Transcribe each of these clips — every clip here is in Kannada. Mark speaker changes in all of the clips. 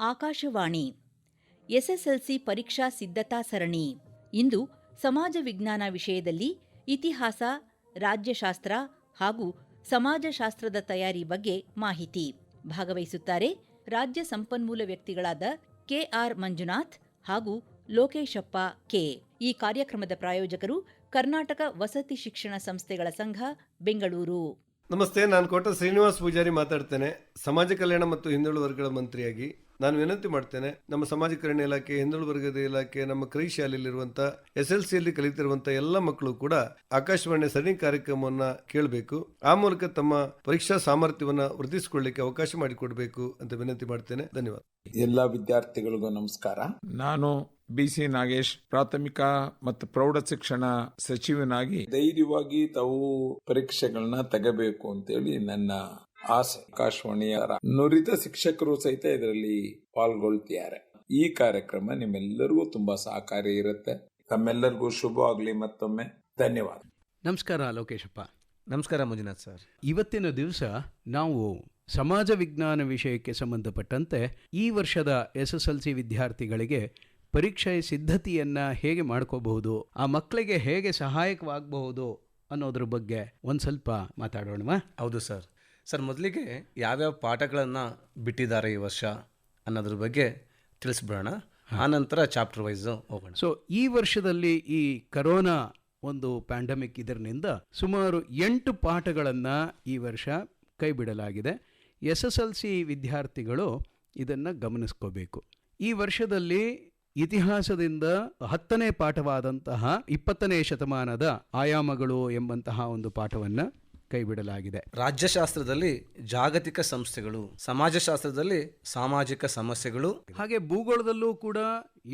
Speaker 1: ಆಕಾಶವಾಣಿ ಎಸ್ಎಸ್ಎಲ್ಸಿ ಪರೀಕ್ಷಾ ಸಿದ್ಧತಾ ಸರಣಿ. ಇಂದು ಸಮಾಜ ವಿಜ್ಞಾನ ವಿಷಯದಲ್ಲಿ ಇತಿಹಾಸ, ರಾಜ್ಯಶಾಸ್ತ್ರ ಹಾಗೂ ಸಮಾಜಶಾಸ್ತ್ರದ ತಯಾರಿ ಬಗ್ಗೆ ಮಾಹಿತಿ. ಭಾಗವಹಿಸುತ್ತಾರೆ ರಾಜ್ಯ ಸಂಪನ್ಮೂಲ ವ್ಯಕ್ತಿಗಳಾದ ಕೆಆರ್ ಮಂಜುನಾಥ್ ಹಾಗೂ ಲೋಕೇಶಪ್ಪ ಕೆ. ಈ ಕಾರ್ಯಕ್ರಮದ ಪ್ರಾಯೋಜಕರು ಕರ್ನಾಟಕ ವಸತಿ ಶಿಕ್ಷಣ ಸಂಸ್ಥೆಗಳ ಸಂಘ, ಬೆಂಗಳೂರು.
Speaker 2: ನಮಸ್ತೆ, ನಾನು ಕೋಟ ಶ್ರೀನಿವಾಸ್ ಪೂಜಾರಿ ಮಾತಾಡ್ತೇನೆ. ಸಮಾಜ ಕಲ್ಯಾಣ ಮತ್ತು ಹಿಂದುಳಿದ ವರ್ಗಗಳ ಮಂತ್ರಿಯಾಗಿ ನಾನು ವಿನಂತಿ ಮಾಡ್ತೇನೆ, ನಮ್ಮ ಸಮಾಜ ಕಲ್ಯಾಣ ಇಲಾಖೆ, ಹಿಂದುಳಿದ ವರ್ಗದ ಇಲಾಖೆ, ನಮ್ಮ ಕೈ ಶಾಲೆಯಲ್ಲಿರುವಂತಹ SLCಯಲ್ಲಿ ಕಲಿತಿರುವಂತಹ ಎಲ್ಲ ಮಕ್ಕಳು ಕೂಡ ಆಕಾಶವಾಣಿ ಸರಣಿ ಕಾರ್ಯಕ್ರಮವನ್ನ ಕೇಳಬೇಕು. ಆ ಮೂಲಕ ತಮ್ಮ ಪರೀಕ್ಷಾ ಸಾಮರ್ಥ್ಯವನ್ನ ವೃದ್ಧಿಸಿಕೊಳ್ಳಲಿಕ್ಕೆ ಅವಕಾಶ ಮಾಡಿಕೊಡ್ಬೇಕು ಅಂತ ವಿನಂತಿ ಮಾಡ್ತೇನೆ. ಧನ್ಯವಾದ.
Speaker 3: ಎಲ್ಲ ವಿದ್ಯಾರ್ಥಿಗಳಿಗೂ ನಮಸ್ಕಾರ.
Speaker 4: ನಾನು BC ನಾಗೇಶ್, ಪ್ರಾಥಮಿಕ ಮತ್ತು ಪ್ರೌಢ ಶಿಕ್ಷಣ ಸಚಿವನಾಗಿ
Speaker 3: ಧೈರ್ಯವಾಗಿ ತಾವು ಪರೀಕ್ಷೆಗಳನ್ನ ತೆಗಬೇಕು ಅಂತೇಳಿ ನನ್ನ ಆಸೆ. ಆಕಾಶವಾಣಿಯ ನುರಿತ ಶಿಕ್ಷಕರು ಸಹಿತ ಇದರಲ್ಲಿ ಪಾಲ್ಗೊಳ್ತಿದ್ದಾರೆ. ಈ ಕಾರ್ಯಕ್ರಮ ನಿಮ್ಮೆಲ್ಲರಿಗೂ ತುಂಬಾ ಸಹಕಾರಿ ಇರುತ್ತೆ. ತಮ್ಮೆಲ್ಲರಿಗೂ ಶುಭವಾಗ್ಲಿ. ಮತ್ತೊಮ್ಮೆ ಧನ್ಯವಾದ.
Speaker 5: ನಮಸ್ಕಾರ ಲೋಕೇಶಪ್ಪ.
Speaker 6: ನಮಸ್ಕಾರ ಮಂಜುನಾಥ್ ಸರ್.
Speaker 5: ಇವತ್ತಿನ ದಿವಸ ನಾವು ಸಮಾಜ ವಿಜ್ಞಾನ ವಿಷಯಕ್ಕೆ ಸಂಬಂಧಪಟ್ಟಂತೆ ಈ ವರ್ಷದ SSLC ವಿದ್ಯಾರ್ಥಿಗಳಿಗೆ ಪರೀಕ್ಷೆ ಸಿದ್ಧತೆಯನ್ನು ಹೇಗೆ ಮಾಡ್ಕೋಬಹುದು, ಆ ಮಕ್ಕಳಿಗೆ ಹೇಗೆ ಸಹಾಯಕವಾಗಬಹುದು ಅನ್ನೋದ್ರ ಬಗ್ಗೆ ಒಂದು ಸ್ವಲ್ಪ ಮಾತಾಡೋಣವಾ?
Speaker 6: ಹೌದು ಸರ್. ಮೊದಲಿಗೆ ಯಾವ್ಯಾವ ಪಾಠಗಳನ್ನು ಬಿಟ್ಟಿದ್ದಾರೆ ಈ ವರ್ಷ ಅನ್ನೋದ್ರ ಬಗ್ಗೆ ತಿಳಿಸ್ಬಿಡೋಣ. ಆನಂತರ ಚಾಪ್ಟರ್ ವೈಸ್ ಹೋಗೋಣ.
Speaker 5: ಈ ವರ್ಷದಲ್ಲಿ ಈ ಕರೋನಾ ಒಂದು ಪ್ಯಾಂಡಮಿಕ್ ಇದರಿಂದ ಸುಮಾರು 8 ಪಾಠಗಳನ್ನು ಈ ವರ್ಷ ಕೈ ಬಿಡಲಾಗಿದೆ. SSLC ವಿದ್ಯಾರ್ಥಿಗಳು ಇದನ್ನು ಗಮನಿಸ್ಕೋಬೇಕು. ಈ ವರ್ಷದಲ್ಲಿ ಇತಿಹಾಸದಿಂದ 10ನೇ ಪಾಠವಾದಂತಹ 20ನೇ ಶತಮಾನದ ಆಯಾಮಗಳು ಎಂಬಂತಹ ಒಂದು ಪಾಠವನ್ನು ಕೈಬಿಡಲಾಗಿದೆ.
Speaker 6: ರಾಜ್ಯಶಾಸ್ತ್ರದಲ್ಲಿ ಜಾಗತಿಕ ಸಂಸ್ಥೆಗಳು, ಸಮಾಜಶಾಸ್ತ್ರದಲ್ಲಿ ಸಾಮಾಜಿಕ ಸಮಸ್ಯೆಗಳು,
Speaker 5: ಹಾಗೆ ಭೂಗೋಳದಲ್ಲೂ ಕೂಡ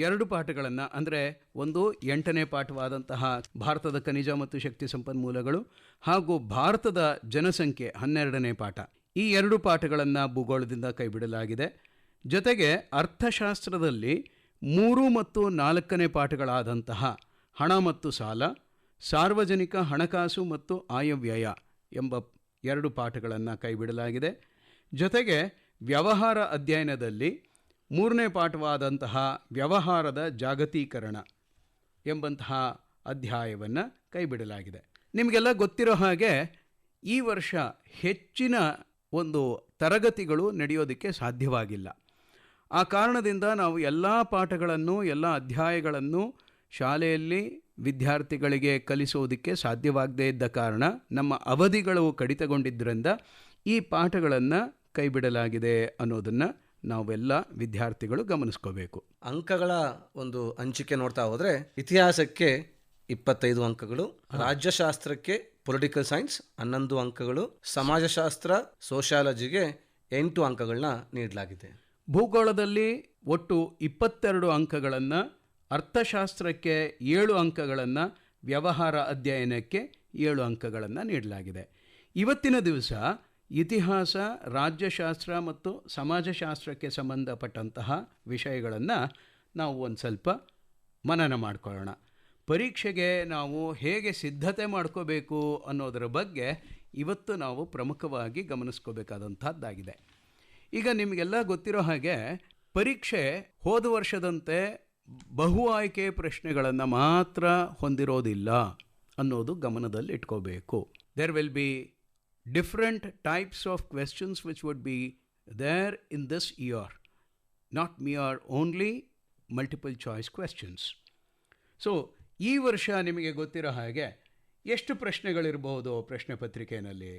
Speaker 5: 2 ಪಾಠಗಳನ್ನು, ಅಂದರೆ ಒಂದು 8ನೇ ಪಾಠವಾದಂತಹ ಭಾರತದ ಖನಿಜ ಮತ್ತು ಶಕ್ತಿ ಸಂಪನ್ಮೂಲಗಳು ಹಾಗೂ ಭಾರತದ ಜನಸಂಖ್ಯೆ 12ನೇ ಪಾಠ, ಈ 2 ಪಾಠಗಳನ್ನು ಭೂಗೋಳದಿಂದ ಕೈಬಿಡಲಾಗಿದೆ. ಜೊತೆಗೆ ಅರ್ಥಶಾಸ್ತ್ರದಲ್ಲಿ 3 ಮತ್ತು 4ನೇ ಪಾಠಗಳಾದಂತಹ ಹಣ ಮತ್ತು ಸಾಲ, ಸಾರ್ವಜನಿಕ ಹಣಕಾಸು ಮತ್ತು ಆಯವ್ಯಯ ಎಂಬ 2 ಪಾಠಗಳನ್ನು ಕೈಬಿಡಲಾಗಿದೆ. ಜೊತೆಗೆ ವ್ಯವಹಾರ ಅಧ್ಯಯನದಲ್ಲಿ 3ನೇ ಪಾಠವಾದಂತಹ ವ್ಯವಹಾರದ ಜಾಗತೀಕರಣ ಎಂಬಂತಹ ಅಧ್ಯಾಯವನ್ನು ಕೈಬಿಡಲಾಗಿದೆ. ನಿಮಗೆಲ್ಲ ಗೊತ್ತಿರೋ ಹಾಗೆ ಈ ವರ್ಷ ಹೆಚ್ಚಿನ ಒಂದು ತರಗತಿಗಳು ನಡೆಯೋದಕ್ಕೆ ಸಾಧ್ಯವಾಗಿಲ್ಲ. ಆ ಕಾರಣದಿಂದ ನಾವು ಎಲ್ಲ ಪಾಠಗಳನ್ನು, ಎಲ್ಲ ಅಧ್ಯಾಯಗಳನ್ನು ಶಾಲೆಯಲ್ಲಿ ವಿದ್ಯಾರ್ಥಿಗಳಿಗೆ ಕಲಿಸೋದಕ್ಕೆ ಸಾಧ್ಯವಾಗದೇ ಇದ್ದ ಕಾರಣ, ನಮ್ಮ ಅವಧಿಗಳು ಕಡಿತಗೊಂಡಿದ್ದರಿಂದ ಈ ಪಾಠಗಳನ್ನು ಕೈಬಿಡಲಾಗಿದೆ ಅನ್ನೋದನ್ನು ನಾವೆಲ್ಲ ವಿದ್ಯಾರ್ಥಿಗಳು ಗಮನಿಸ್ಕೋಬೇಕು.
Speaker 6: ಅಂಕಗಳ ಒಂದು ಹಂಚಿಕೆ ನೋಡ್ತಾ ಹೋದರೆ ಇತಿಹಾಸಕ್ಕೆ 25 ಅಂಕಗಳು, ರಾಜ್ಯಶಾಸ್ತ್ರಕ್ಕೆ ಪೊಲಿಟಿಕಲ್ ಸೈನ್ಸ್ 11 ಅಂಕಗಳು, ಸಮಾಜಶಾಸ್ತ್ರ ಸೋಷಿಯಾಲಜಿಗೆ 8 ಅಂಕಗಳನ್ನ ನೀಡಲಾಗಿದೆ.
Speaker 5: ಭೂಗೋಳದಲ್ಲಿ ಒಟ್ಟು 22 ಅಂಕಗಳನ್ನು, ಅರ್ಥಶಾಸ್ತ್ರಕ್ಕೆ 7 ಅಂಕಗಳನ್ನು, ವ್ಯವಹಾರ ಅಧ್ಯಯನಕ್ಕೆ 7 ಅಂಕಗಳನ್ನು ನೀಡಲಾಗಿದೆ. ಇವತ್ತಿನ ದಿವಸ ಇತಿಹಾಸ, ರಾಜ್ಯಶಾಸ್ತ್ರ ಮತ್ತು ಸಮಾಜಶಾಸ್ತ್ರಕ್ಕೆ ಸಂಬಂಧಪಟ್ಟಂತಹ ವಿಷಯಗಳನ್ನು ನಾವು ಒಂದು ಸ್ವಲ್ಪ ಮನನ ಮಾಡಿಕೊಳ್ಳೋಣ. ಪರೀಕ್ಷೆಗೆ ನಾವು ಹೇಗೆ ಸಿದ್ಧತೆ ಮಾಡ್ಕೋಬೇಕು ಅನ್ನೋದರ ಬಗ್ಗೆ ಇವತ್ತು ನಾವು ಪ್ರಮುಖವಾಗಿ ಗಮನಿಸ್ಕೋಬೇಕಾದಂಥದ್ದಾಗಿದೆ. ಈಗ ನಿಮಗೆಲ್ಲ ಗೊತ್ತಿರೋ ಹಾಗೆ ಪರೀಕ್ಷೆ ಹೋದ ವರ್ಷದಂತೆ ಬಹು ಆಯ್ಕೆ ಪ್ರಶ್ನೆಗಳನ್ನು ಮಾತ್ರ ಹೊಂದಿರೋದಿಲ್ಲ ಅನ್ನೋದು ಗಮನದಲ್ಲಿ ಇಟ್ಕೋಬೇಕು. There will be different types of questions which would be there in this year, not mere only multiple choice questions. So ಈ ವರ್ಷ ನಿಮಗೆ ಗೊತ್ತಿರೋ ಹಾಗೆ ಎಷ್ಟು ಪ್ರಶ್ನೆಗಳಿರಬಹುದು ಪ್ರಶ್ನೆ ಪತ್ರಿಕೆಯಲ್ಲಿ?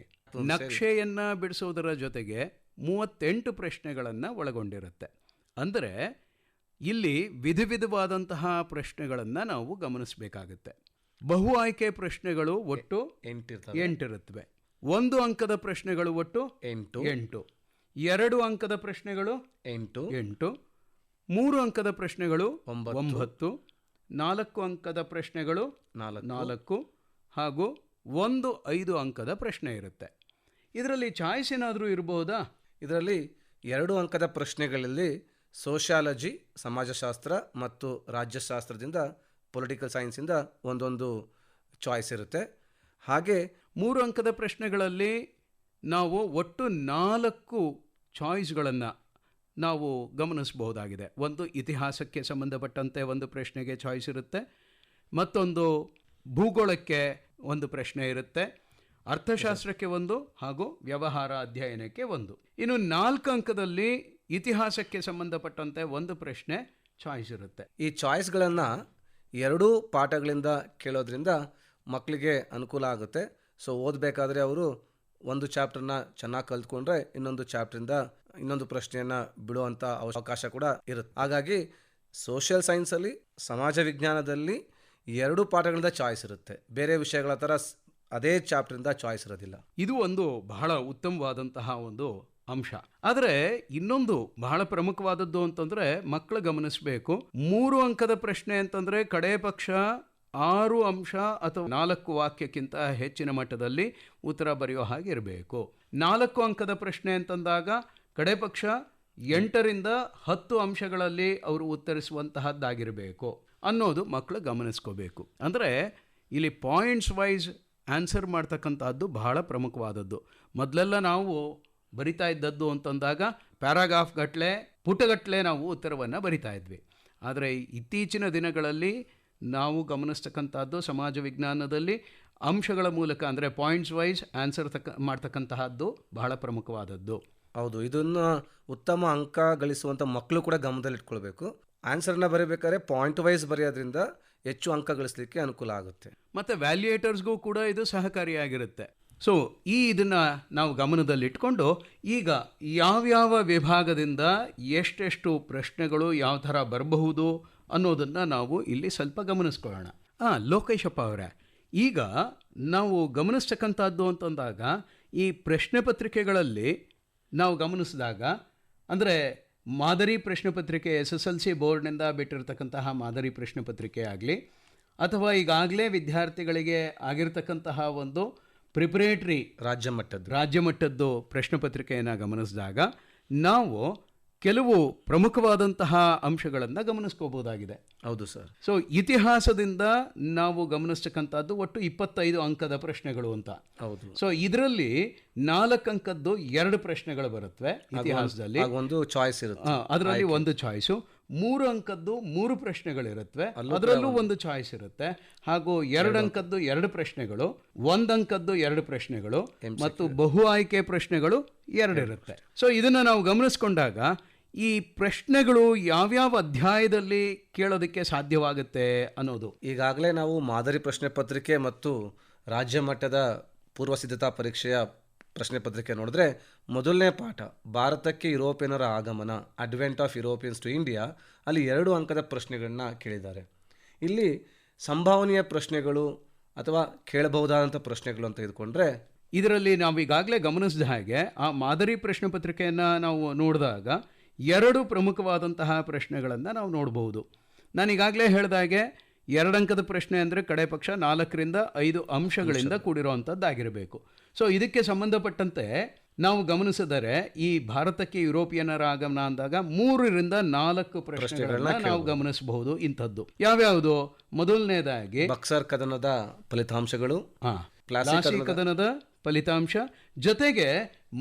Speaker 5: ನಕ್ಷೆಯನ್ನು ಬಿಡಿಸೋದರ ಜೊತೆಗೆ 38 ಪ್ರಶ್ನೆಗಳನ್ನು ಒಳಗೊಂಡಿರುತ್ತೆ. ಅಂದರೆ ಇಲ್ಲಿ ವಿಧವಾದಂತಹ ಪ್ರಶ್ನೆಗಳನ್ನು ನಾವು ಗಮನಿಸಬೇಕಾಗುತ್ತೆ. ಬಹು ಆಯ್ಕೆ ಪ್ರಶ್ನೆಗಳು ಒಟ್ಟು 8 ಇರುತ್ತವೆ. 1 ಅಂಕದ ಪ್ರಶ್ನೆಗಳು ಒಟ್ಟು 8, 2 ಅಂಕದ ಪ್ರಶ್ನೆಗಳು 8, 3 ಅಂಕದ ಪ್ರಶ್ನೆಗಳು 9, 4 ಅಂಕದ ಪ್ರಶ್ನೆಗಳು 4 ಹಾಗೂ 1 5 ಅಂಕದ ಪ್ರಶ್ನೆ ಇರುತ್ತೆ. ಇದರಲ್ಲಿ ಚಾಯ್ಸ್ ಏನಾದರೂ ಇರಬಹುದಾ?
Speaker 6: ಇದರಲ್ಲಿ 2 ಅಂಕದ ಪ್ರಶ್ನೆಗಳಲ್ಲಿ ಸೋಷಿಯಾಲಜಿ, ಸಮಾಜಶಾಸ್ತ್ರ ಮತ್ತು ರಾಜ್ಯಶಾಸ್ತ್ರದಿಂದ ಪೊಲಿಟಿಕಲ್ ಸೈನ್ಸಿಂದ ಒಂದೊಂದು ಚಾಯ್ಸ್ ಇರುತ್ತೆ. ಹಾಗೆ
Speaker 5: 3 ಅಂಕದ ಪ್ರಶ್ನೆಗಳಲ್ಲಿ ನಾವು ಒಟ್ಟು 4 ಚಾಯ್ಸ್ಗಳನ್ನು ನಾವು ಗಮನಿಸಬಹುದಾಗಿದೆ. ಒಂದು ಇತಿಹಾಸಕ್ಕೆ ಸಂಬಂಧಪಟ್ಟಂತೆ ಒಂದು ಪ್ರಶ್ನೆಗೆ ಚಾಯ್ಸ್ ಇರುತ್ತೆ, ಮತ್ತೊಂದು ಭೂಗೋಳಕ್ಕೆ ಒಂದು ಪ್ರಶ್ನೆ ಇರುತ್ತೆ, ಅರ್ಥಶಾಸ್ತ್ರಕ್ಕೆ ಒಂದು ಹಾಗೂ ವ್ಯವಹಾರ ಅಧ್ಯಯನಕ್ಕೆ ಒಂದು. ಇನ್ನು 4 ಅಂಕದಲ್ಲಿ ಇತಿಹಾಸಕ್ಕೆ ಸಂಬಂಧಪಟ್ಟಂತೆ ಒಂದು ಪ್ರಶ್ನೆ ಚಾಯ್ಸ್ ಇರುತ್ತೆ.
Speaker 6: ಈ ಚಾಯ್ಸ್ಗಳನ್ನು 2 ಪಾಠಗಳಿಂದ ಕೇಳೋದ್ರಿಂದ ಮಕ್ಕಳಿಗೆ ಅನುಕೂಲ ಆಗುತ್ತೆ. ಸೊ ಓದಬೇಕಾದ್ರೆ ಅವರು ಒಂದು ಚಾಪ್ಟರ್ನ ಚೆನ್ನಾಗಿ ಕಲ್ತ್ಕೊಂಡ್ರೆ ಇನ್ನೊಂದು ಚಾಪ್ಟರಿಂದ ಇನ್ನೊಂದು ಪ್ರಶ್ನೆಯನ್ನು ಬಿಡುವಂಥ ಅವಕಾಶ ಕೂಡ ಇರುತ್ತೆ. ಹಾಗಾಗಿ ಸೋಷಿಯಲ್ ಸೈನ್ಸಲ್ಲಿ, ಸಮಾಜ ವಿಜ್ಞಾನದಲ್ಲಿ 2 ಪಾಠಗಳಿಂದ ಚಾಯ್ಸ್ ಇರುತ್ತೆ. ಬೇರೆ ವಿಷಯಗಳ ಥರ ಅದೇ ಚಾಪ್ಟರಿಂದ ಚಾಯ್ಸ್ ಇರೋದಿಲ್ಲ.
Speaker 5: ಇದು ಒಂದು ಬಹಳ ಉತ್ತಮವಾದಂತಹ ಒಂದು ಅಂಶ. ಆದರೆ ಇನ್ನೊಂದು ಬಹಳ ಪ್ರಮುಖವಾದದ್ದು ಅಂತಂದರೆ ಮಕ್ಕಳು ಗಮನಿಸಬೇಕು, 3 ಅಂಕದ ಪ್ರಶ್ನೆ ಅಂತಂದರೆ ಕಡೆ ಪಕ್ಷ 6 ಅಂಶ ಅಥವಾ 4 ವಾಕ್ಯಕ್ಕಿಂತ ಹೆಚ್ಚಿನ ಮಟ್ಟದಲ್ಲಿ ಉತ್ತರ ಬರೆಯೋ ಹಾಗೆ ಇರಬೇಕು. 4 ಅಂಕದ ಪ್ರಶ್ನೆ ಅಂತಂದಾಗ ಕಡೆ ಪಕ್ಷ 8ರಿಂದ 10 ಅಂಶಗಳಲ್ಲಿ ಅವರು ಉತ್ತರಿಸುವಂತಹದ್ದಾಗಿರಬೇಕು ಅನ್ನೋದು ಮಕ್ಕಳು ಗಮನಿಸ್ಕೋಬೇಕು. ಅಂದರೆ ಇಲ್ಲಿ ಪಾಯಿಂಟ್ಸ್ ವೈಸ್ ಆನ್ಸರ್ ಮಾಡ್ತಕ್ಕಂಥದ್ದು ಬಹಳ ಪ್ರಮುಖವಾದದ್ದು. ಮೊದಲೆಲ್ಲ ನಾವು ಬರಿತಾ ಇದ್ದದ್ದು ಅಂತಂದಾಗ ಪ್ಯಾರಾಗ್ರಾಫ್ ಗಟ್ಟಲೆ, ಪುಟಗಟ್ಟಲೆ ನಾವು ಉತ್ತರವನ್ನು ಬರಿತಾ ಇದ್ವಿ. ಆದರೆ ಇತ್ತೀಚಿನ ದಿನಗಳಲ್ಲಿ ನಾವು ಗಮನಿಸ್ತಕ್ಕಂಥದ್ದು ಸಮಾಜ ವಿಜ್ಞಾನದಲ್ಲಿ ಅಂಶಗಳ ಮೂಲಕ, ಅಂದರೆ ಪಾಯಿಂಟ್ಸ್ ವೈಸ್ ಆನ್ಸರ್ ಮಾಡ್ತಕ್ಕಂತಹದ್ದು ಬಹಳ ಪ್ರಮುಖವಾದದ್ದು.
Speaker 6: ಹೌದು, ಇದನ್ನು ಉತ್ತಮ ಅಂಕ ಗಳಿಸುವಂಥ ಮಕ್ಕಳು ಕೂಡ ಗಮನದಲ್ಲಿಟ್ಕೊಳ್ಬೇಕು. ಆನ್ಸರ್ನ ಬರೀಬೇಕಾದ್ರೆ ಪಾಯಿಂಟ್ ವೈಸ್ ಬರೆಯೋದ್ರಿಂದ ಹೆಚ್ಚು ಅಂಕ ಗಳಿಸಲಿಕ್ಕೆ ಅನುಕೂಲ ಆಗುತ್ತೆ.
Speaker 5: ಮತ್ತು ವ್ಯಾಲ್ಯೂಯೇಟರ್ಸ್ಗೂ ಕೂಡ ಇದು ಸಹಕಾರಿಯಾಗಿರುತ್ತೆ. ಸೊ ಇದನ್ನು ನಾವು ಗಮನದಲ್ಲಿಟ್ಕೊಂಡು ಈಗ ಯಾವ್ಯಾವ ವಿಭಾಗದಿಂದ ಎಷ್ಟೆಷ್ಟು ಪ್ರಶ್ನೆಗಳು ಯಾವ ಥರ ಬರಬಹುದು ಅನ್ನೋದನ್ನು ನಾವು ಇಲ್ಲಿ ಸ್ವಲ್ಪ ಗಮನಿಸ್ಕೊಳ್ಳೋಣ. ಲೋಕೇಶಪ್ಪ ಅವರೇ, ಈಗ ನಾವು ಗಮನಿಸ್ತಕ್ಕಂಥದ್ದು ಅಂತಂದಾಗ ಈ ಪ್ರಶ್ನೆ ಪತ್ರಿಕೆಗಳಲ್ಲಿ ನಾವು ಗಮನಿಸಿದಾಗ, ಅಂದರೆ ಮಾದರಿ ಪ್ರಶ್ನೆ ಪತ್ರಿಕೆ SSLC ಬೋರ್ಡ್ನಿಂದ ಬಿಟ್ಟಿರ್ತಕ್ಕಂತಹ ಮಾದರಿ ಪ್ರಶ್ನೆ ಪತ್ರಿಕೆ ಆಗಲಿ, ಅಥವಾ ಈಗಾಗಲೇ ವಿದ್ಯಾರ್ಥಿಗಳಿಗೆ ಆಗಿರ್ತಕ್ಕಂತಹ ಒಂದು ಪ್ರಿಪರೇಟರಿ ರಾಜ್ಯ ಮಟ್ಟದ್ದು ಪ್ರಶ್ನೆ ಪತ್ರಿಕೆಯನ್ನು ಗಮನಿಸಿದಾಗ ನಾವು ಕೆಲವು ಪ್ರಮುಖವಾದಂತಹ ಅಂಶಗಳನ್ನು ಗಮನಿಸ್ಕೋಬಹುದಾಗಿದೆ.
Speaker 6: ಹೌದು ಸರ್.
Speaker 5: ಸೊ ಇತಿಹಾಸದಿಂದ ನಾವು ಗಮನಿಸ್ತಕ್ಕಂಥದ್ದು ಒಟ್ಟು 25 ಅಂಕದ ಪ್ರಶ್ನೆಗಳು ಅಂತ.
Speaker 6: ಹೌದು.
Speaker 5: ಸೊ ಇದರಲ್ಲಿ 4 ಅಂಕದ್ದು 2 ಪ್ರಶ್ನೆಗಳು ಬರುತ್ತವೆ ಇತಿಹಾಸದಲ್ಲಿ,
Speaker 6: ಒಂದು ಚಾಯ್ಸ್ ಇರುತ್ತೆ.
Speaker 5: ಅದರಲ್ಲಿ ಒಂದು ಚಾಯ್ಸು. 3 ಅಂಕದ್ದು 3 ಪ್ರಶ್ನೆಗಳಿರುತ್ತವೆ, ಅದರಲ್ಲೂ ಒಂದು ಚಾಯ್ಸ್ ಇರುತ್ತೆ. ಹಾಗೂ 2 ಅಂಕದ್ದು 2 ಪ್ರಶ್ನೆಗಳು, 1 ಅಂಕದ್ದು 2 ಪ್ರಶ್ನೆಗಳು ಮತ್ತು ಬಹು ಆಯ್ಕೆ ಪ್ರಶ್ನೆಗಳು 2 ಇರುತ್ತೆ. ಸೊ ಇದನ್ನು ನಾವು ಗಮನಿಸ್ಕೊಂಡಾಗ ಈ ಪ್ರಶ್ನೆಗಳು ಯಾವ್ಯಾವ ಅಧ್ಯಾಯದಲ್ಲಿ ಕೇಳೋದಕ್ಕೆ ಸಾಧ್ಯವಾಗುತ್ತೆ ಅನ್ನೋದು.
Speaker 6: ಈಗಾಗಲೇ ನಾವು ಮಾದರಿ ಪ್ರಶ್ನೆ ಪತ್ರಿಕೆ ಮತ್ತು ರಾಜ್ಯ ಮಟ್ಟದ ಪೂರ್ವ ಸಿದ್ಧತಾ ಪರೀಕ್ಷೆಯ ಪ್ರಶ್ನೆ ಪತ್ರಿಕೆ ನೋಡಿದ್ರೆ, ಮೊದಲನೇ ಪಾಠ ಭಾರತಕ್ಕೆ ಯುರೋಪಿಯನರ ಆಗಮನ, advent of Europeans to India, ಅಲ್ಲಿ 2 ಅಂಕದ ಪ್ರಶ್ನೆಗಳನ್ನ ಕೇಳಿದ್ದಾರೆ. ಇಲ್ಲಿ ಸಂಭಾವನೀಯ ಪ್ರಶ್ನೆಗಳು ಅಥವಾ ಕೇಳಬಹುದಾದಂಥ ಪ್ರಶ್ನೆಗಳು ಅಂತ ತೆಗೆದುಕೊಂಡ್ರೆ,
Speaker 5: ಇದರಲ್ಲಿ ನಾವು ಈಗಾಗಲೇ ಗಮನಿಸಿದ ಹಾಗೆ ಆ ಮಾದರಿ ಪ್ರಶ್ನೆ ಪತ್ರಿಕೆಯನ್ನು ನಾವು ನೋಡಿದಾಗ 2 ಪ್ರಮುಖವಾದಂತಹ ಪ್ರಶ್ನೆಗಳನ್ನು ನಾವು ನೋಡಬಹುದು. ನಾನು ಈಗಾಗಲೇ ಹೇಳಿದಾಗೆ 2 ಅಂಕದ ಪ್ರಶ್ನೆ ಅಂದರೆ ಕಡೆ ಪಕ್ಷ 4ರಿಂದ 5 ಅಂಶಗಳಿಂದ ಕೂಡಿರುವಂಥದ್ದಾಗಿರಬೇಕು. ಸೊ ಇದಕ್ಕೆ ಸಂಬಂಧಪಟ್ಟಂತೆ ನಾವು ಗಮನಿಸಿದರೆ ಈ ಭಾರತಕ್ಕೆ ಯುರೋಪಿಯನರ ಆಗಮನ ಅಂದಾಗ 3ರಿಂದ 4 ಪ್ರಶ್ನೆಗಳನ್ನ ನಾವು ಗಮನಿಸಬಹುದು. ಇಂಥದ್ದು ಯಾವ್ಯಾವುದು? ಮೊದಲನೇದಾಗಿ
Speaker 6: ಬಕ್ಸರ್ ಕದನದ ಫಲಿತಾಂಶಗಳು,
Speaker 5: ಪ್ಲಾಸಿ ಕದನದ ಫಲಿತಾಂಶ, ಜೊತೆಗೆ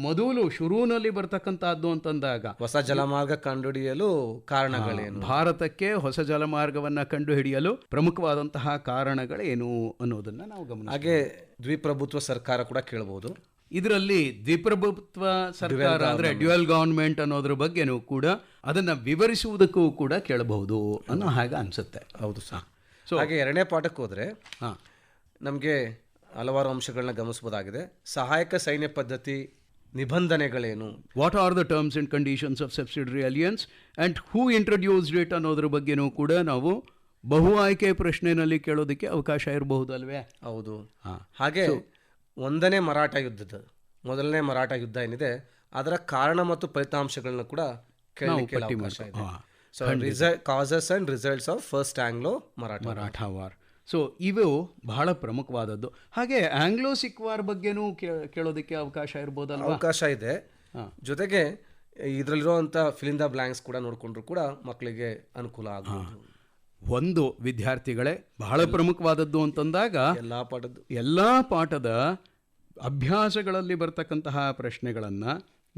Speaker 5: ಮೊದಲು ಶುರುವಿನಲ್ಲಿ ಬರ್ತಕ್ಕಂಥದ್ದು ಅಂತಂದಾಗ
Speaker 6: ಹೊಸ ಜಲಮಾರ್ಗ ಕಂಡುಹಿಡಿಯಲು ಕಾರಣಗಳೇನು,
Speaker 5: ಭಾರತಕ್ಕೆ ಹೊಸ ಜಲಮಾರ್ಗವನ್ನು ಕಂಡುಹಿಡಿಯಲು ಪ್ರಮುಖವಾದಂತಹ ಕಾರಣಗಳೇನು ಅನ್ನೋದನ್ನ ನಾವು ಗಮನಿಸ.
Speaker 6: ಹಾಗೆ ದ್ವಿಪ್ರಭುತ್ವ ಸರ್ಕಾರ ಕೂಡ ಕೇಳಬಹುದು.
Speaker 5: ಇದರಲ್ಲಿ ದ್ವಿಪ್ರಭುತ್ವ ಸರ್ಕಾರ ಅಂದರೆ ಡ್ಯುಯಲ್ ಗವರ್ನ್ಮೆಂಟ್ ಅನ್ನೋದ್ರ ಬಗ್ಗೆನೂ ಕೂಡ ಅದನ್ನು ವಿವರಿಸುವುದಕ್ಕೂ ಕೂಡ ಕೇಳಬಹುದು ಅನ್ನೋ ಹಾಗೆ ಅನಿಸುತ್ತೆ.
Speaker 6: ಹೌದು ಸರ್. ಸೊ ಹಾಗೆ 2ನೇ ಪಾಠಕ್ಕೆ ಹೋದರೆ ನಮಗೆ ಹಲವಾರು ಅಂಶಗಳನ್ನ ಗಮನಿಸಬಹುದಾಗಿದೆ. ಸಹಾಯಕ ಸೈನ್ಯ ಪದ್ಧತಿ ನಿಬಂಧನೆಗಳೇನು,
Speaker 5: what are the terms and conditions of subsidiary alliance and who introduced it ಅನ್ನೋದ್ರ ಬಗ್ಗೆನೂ ಕೂಡ ನಾವು ಬಹು ಆಯ್ಕೆ ಪ್ರಶ್ನೆಯಲ್ಲಿ ಕೇಳೋದಕ್ಕೆ ಅವಕಾಶ ಇರಬಹುದು ಅಲ್ವೇ?
Speaker 6: ಹೌದು. ಹಾಗೆ 1ನೇ ಮರಾಠ ಯುದ್ಧದ ಮೊದಲನೇ ಮರಾಠ ಯುದ್ಧ ಏನಿದೆ ಅದರ ಕಾರಣ ಮತ್ತು ಫಲಿತಾಂಶಗಳನ್ನ ಕೂಡ ಕೇಳಲಿಕ್ಕೆ ಅವಕಾಶ ಇದೆ. So causes and results of first Anglo Maratha
Speaker 5: war. So ಇವು ಬಹಳ ಪ್ರಮುಖವಾದದ್ದು. ಹಾಗೆ ಆಂಗ್ಲೋ ಸಿಖ್ ವಾರ್ ಬಗ್ಗೆನೂ ಕೇಳೋದಕ್ಕೆ ಅವಕಾಶ ಇರ್ಬೋದಲ್ಲ?
Speaker 6: ಅವಕಾಶ ಇದೆ. ಜೊತೆಗೆ ಇದರಲ್ಲಿರುವಂಥ ಫಿಲ್ ಇನ್ ದ ಬ್ಲಾಂಕ್ಸ್ ಕೂಡ ನೋಡಿಕೊಂಡ್ರು ಕೂಡ ಮಕ್ಕಳಿಗೆ ಅನುಕೂಲ ಆಗ್ಬೋದು.
Speaker 5: ಒಂದು ವಿದ್ಯಾರ್ಥಿಗಳೇ ಬಹಳ ಪ್ರಮುಖವಾದದ್ದು ಅಂತಂದಾಗ ಎಲ್ಲ ಪಾಠದ ಅಭ್ಯಾಸಗಳಲ್ಲಿ ಬರ್ತಕ್ಕಂತಹ ಪ್ರಶ್ನೆಗಳನ್ನು